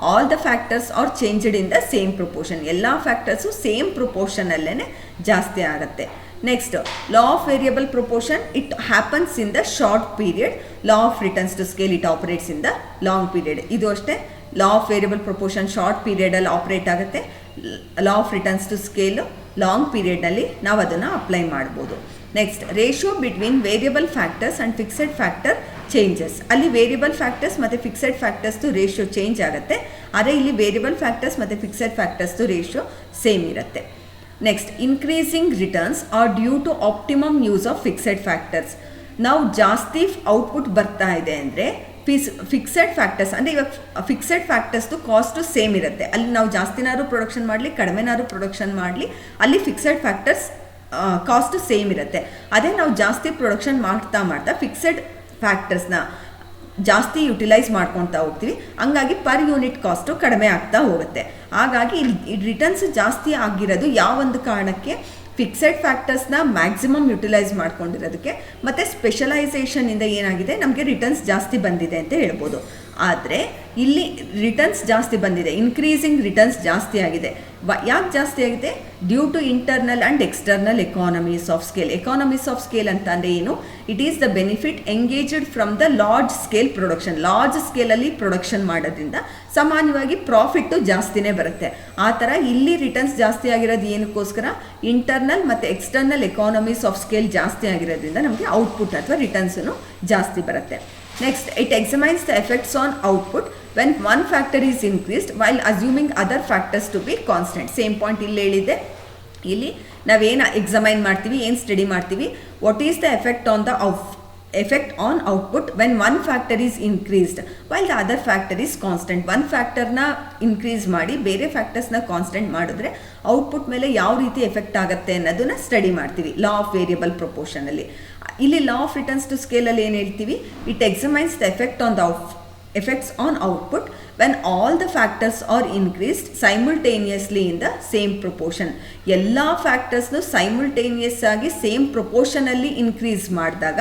All the factors are changed in the same proportion. ಎಲ್ಲ ಫ್ಯಾಕ್ಟರ್ಸು ಸೇಮ್ ಪ್ರಪೋರ್ಷನಲ್ಲೇ ಜಾಸ್ತಿ ಆಗುತ್ತೆ. Next, law of variable proportion it happens in the short period. Law of returns to scale it operates in the long period. ಇದು ಅಷ್ಟೇ, law of variable proportion short ಪೀರಿಯಡಲ್ಲಿ operate ಆಗುತ್ತೆ, law of returns to scale long ಪೀರಿಯಡ್ನಲ್ಲಿ ನಾವು ಅದನ್ನು apply ಮಾಡ್ಬೋದು. Next, ratio between variable factors and fixed factor changes. ಅಲ್ಲಿ variable factors ಮತ್ತು ಫಿಕ್ಸೆಡ್ ಫ್ಯಾಕ್ಟರ್ಸ್ದು ರೇಷಿಯೋ ಚೇಂಜ್ ಆಗುತ್ತೆ, ಆದರೆ ಇಲ್ಲಿ ವೇರಿಯಬಲ್ ಫ್ಯಾಕ್ಟರ್ಸ್ ಮತ್ತು ಫಿಕ್ಸೆಡ್ ಫ್ಯಾಕ್ಟರ್ಸ್ದು ರೇಷಿಯೋ ಸೇಮ್ ಇರುತ್ತೆ. Next, increasing returns are due to optimum use of fixed factors. ನಾವು ಜಾಸ್ತಿ ಔಟ್ಪುಟ್ ಬರ್ತಾ ಇದೆ ಅಂದರೆ ಫಿಕ್ಸೆಡ್ ಫ್ಯಾಕ್ಟರ್ಸ್ ಅಂದರೆ ಇವಾಗ ಫಿಕ್ಸೆಡ್ ಫ್ಯಾಕ್ಟರ್ಸ್ದು ಕಾಸ್ಟು ಸೇಮ್ ಇರುತ್ತೆ. ಅಲ್ಲಿ ನಾವು ಜಾಸ್ತಿನಾದ್ರು ಪ್ರೊಡಕ್ಷನ್ ಮಾಡಲಿ ಕಡಿಮೆನಾದ್ರು ಪ್ರೊಡಕ್ಷನ್ ಮಾಡಲಿ ಅಲ್ಲಿ ಫಿಕ್ಸೆಡ್ ಫ್ಯಾಕ್ಟರ್ಸ್ ಕಾಸ್ಟು ಸೇಮ್ ಇರುತ್ತೆ. ಅದೇ ನಾವು ಜಾಸ್ತಿ ಪ್ರೊಡಕ್ಷನ್ ಮಾಡ್ತಾ ಫಿಕ್ಸೆಡ್ ಫ್ಯಾಕ್ಟರ್ಸ್ನ ಜಾಸ್ತಿ ಯುಟಿಲೈಸ್ ಮಾಡ್ಕೊತಾ ಹೋಗ್ತೀವಿ, ಹಂಗಾಗಿ ಪರ್ ಯೂನಿಟ್ ಕಾಸ್ಟು ಕಡಿಮೆ ಆಗ್ತಾ ಹೋಗುತ್ತೆ. ಹಾಗಾಗಿ ಇಲ್ಲಿ ರಿಟರ್ನ್ಸ್ ಜಾಸ್ತಿ ಆಗಿರೋದು ಯಾವೊಂದು ಕಾರಣಕ್ಕೆ ಫಿಕ್ಸೆಡ್ ಫ್ಯಾಕ್ಟರ್ಸ್ನ ಮ್ಯಾಕ್ಸಿಮಮ್ ಯುಟಿಲೈಸ್ ಮಾಡ್ಕೊಂಡಿರೋದಕ್ಕೆ ಮತ್ತು ಸ್ಪೆಷಲೈಸೇಷನಿಂದ ಏನಾಗಿದೆ ನಮಗೆ ರಿಟರ್ನ್ಸ್ ಜಾಸ್ತಿ ಬಂದಿದೆ ಅಂತ ಹೇಳ್ಬೋದು. ಆದರೆ ಇಲ್ಲಿ ರಿಟರ್ನ್ಸ್ ಜಾಸ್ತಿ ಬಂದಿದೆ, ಇನ್ಕ್ರೀಸಿಂಗ್ ರಿಟರ್ನ್ಸ್ ಜಾಸ್ತಿ ಆಗಿದೆ. ಯಾಕೆ ಜಾಸ್ತಿ ಆಗಿದೆ? Due to internal and external economies of scale. Economies of scale ಅಂತ ಅಂದರೆ ಏನು? It is the benefit engaged from the large scale production. Large ಸ್ಕೇಲಲ್ಲಿ ಪ್ರೊಡಕ್ಷನ್ ಮಾಡೋದ್ರಿಂದ ಸಾಮಾನ್ಯವಾಗಿ ಪ್ರಾಫಿಟ್ಟು ಜಾಸ್ತಿನೇ ಬರುತ್ತೆ. ಆ ಥರ ಇಲ್ಲಿ ರಿಟರ್ನ್ಸ್ ಜಾಸ್ತಿ ಆಗಿರೋದು ಏನಕ್ಕೋಸ್ಕರ? ಇಂಟರ್ನಲ್ ಮತ್ತು ಎಕ್ಸ್ಟರ್ನಲ್ ಎಕಾನಮೀಸ್ ಆಫ್ ಸ್ಕೇಲ್ ಜಾಸ್ತಿ ಆಗಿರೋದ್ರಿಂದ ನಮಗೆ ಔಟ್ಪುಟ್ ಅಥವಾ ರಿಟರ್ನ್ಸೂ ಜಾಸ್ತಿ ಬರುತ್ತೆ. Next, it examines the effects on output when one factor is increased while assuming other factors to be constant. Same point ಇಲ್ಲಿ ಹೇಳಿದೆ. ಇಲ್ಲಿ ನಾವೇನು ಎಕ್ಸಾಮೈನ್ ಮಾಡ್ತೀವಿ, ಏನು ಸ್ಟಡಿ ಮಾಡ್ತೀವಿ? What is the effect on output when one factor is increased while the other factor is constant. One ಫ್ಯಾಕ್ಟರ್ನ increase ಮಾಡಿ ಬೇರೆ ಫ್ಯಾಕ್ಟರ್ಸ್ನ ಕಾನ್ಸ್ಟೆಂಟ್ ಮಾಡಿದ್ರೆ ಔಟ್ಪುಟ್ ಮೇಲೆ ಯಾವ ರೀತಿ ಎಫೆಕ್ಟ್ ಆಗುತ್ತೆ ಅನ್ನೋದನ್ನ ಸ್ಟಡಿ ಮಾಡ್ತೀವಿ ಲಾ ಆಫ್ ವೇರಿಯಬಲ್ ಪ್ರೊಪೋರ್ಷನಲ್ಲಿ. ಇಲ್ಲಿ ಲಾ ಆಫ್ ರಿಟರ್ನ್ಸ್ ಟು ಸ್ಕೇಲಲ್ಲಿ ಏನು ಹೇಳ್ತೀವಿ? It examines the effects on output when all the factors are increased simultaneously in the same proportion. ಎಲ್ಲ ಫ್ಯಾಕ್ಟರ್ಸ್ನು ಸೈಮಲ್ಟೇನಿಯಸ್ ಆಗಿ ಸೇಮ್ ಪ್ರೊಪೋರ್ಷನಲ್ಲಿ ಇನ್ಕ್ರೀಸ್ ಮಾಡಿದಾಗ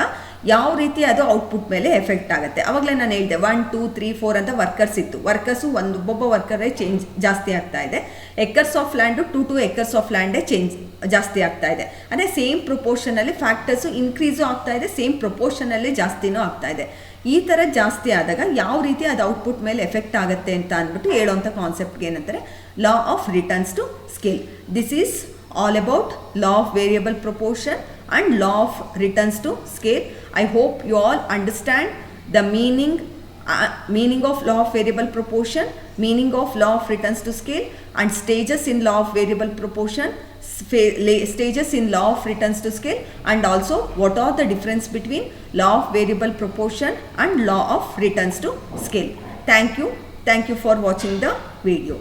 ಯಾವ ರೀತಿ ಅದು ಔಟ್ಪುಟ್ ಮೇಲೆ ಎಫೆಕ್ಟ್ ಆಗುತ್ತೆ. ಆವಾಗಲೇ ನಾನು ಹೇಳಿದೆ 1 2 3 4 ಅಂತ ವರ್ಕರ್ಸ್ ಇತ್ತು. ವರ್ಕರ್ಸು ಒಬ್ಬೊಬ್ಬ ವರ್ಕರೇ ಚೇಂಜ್ ಜಾಸ್ತಿ ಆಗ್ತಾ ಇದೆ. Acres of land 2 acres of ಲ್ಯಾಂಡೇ ಚೇಂಜ್ ಜಾಸ್ತಿ ಆಗ್ತಾ ಇದೆ. ಅಂದರೆ ಸೇಮ್ ಪ್ರೊಪೋರ್ಷನಲ್ಲಿ ಫ್ಯಾಕ್ಟರ್ಸು ಇನ್ಕ್ರೀಸು ಆಗ್ತಾ ಇದೆ, ಸೇಮ್ ಪ್ರೊಪೋರ್ಷನಲ್ಲಿ ಜಾಸ್ತಿನೂ ಆಗ್ತಾ ಇದೆ. ಈ ಥರ ಜಾಸ್ತಿ ಆದಾಗ ಯಾವ ರೀತಿ ಅದು ಔಟ್ಪುಟ್ ಮೇಲೆ ಎಫೆಕ್ಟ್ ಆಗುತ್ತೆ ಅಂತ ಅಂದ್ಬಿಟ್ಟು ಹೇಳೋವಂಥ ಕಾನ್ಸೆಪ್ಟ್ಗೆ ಏನಂತಾರೆ? Law of returns to scale. This is all about law of variable proportion and law of returns to scale. I hope you all understand the meaning of law of variable proportion, meaning of law of returns to scale, and stages in law of variable proportion, stages in law of returns to scale, and also what are the difference between law of variable proportion and law of returns to scale. Thank you for watching the video.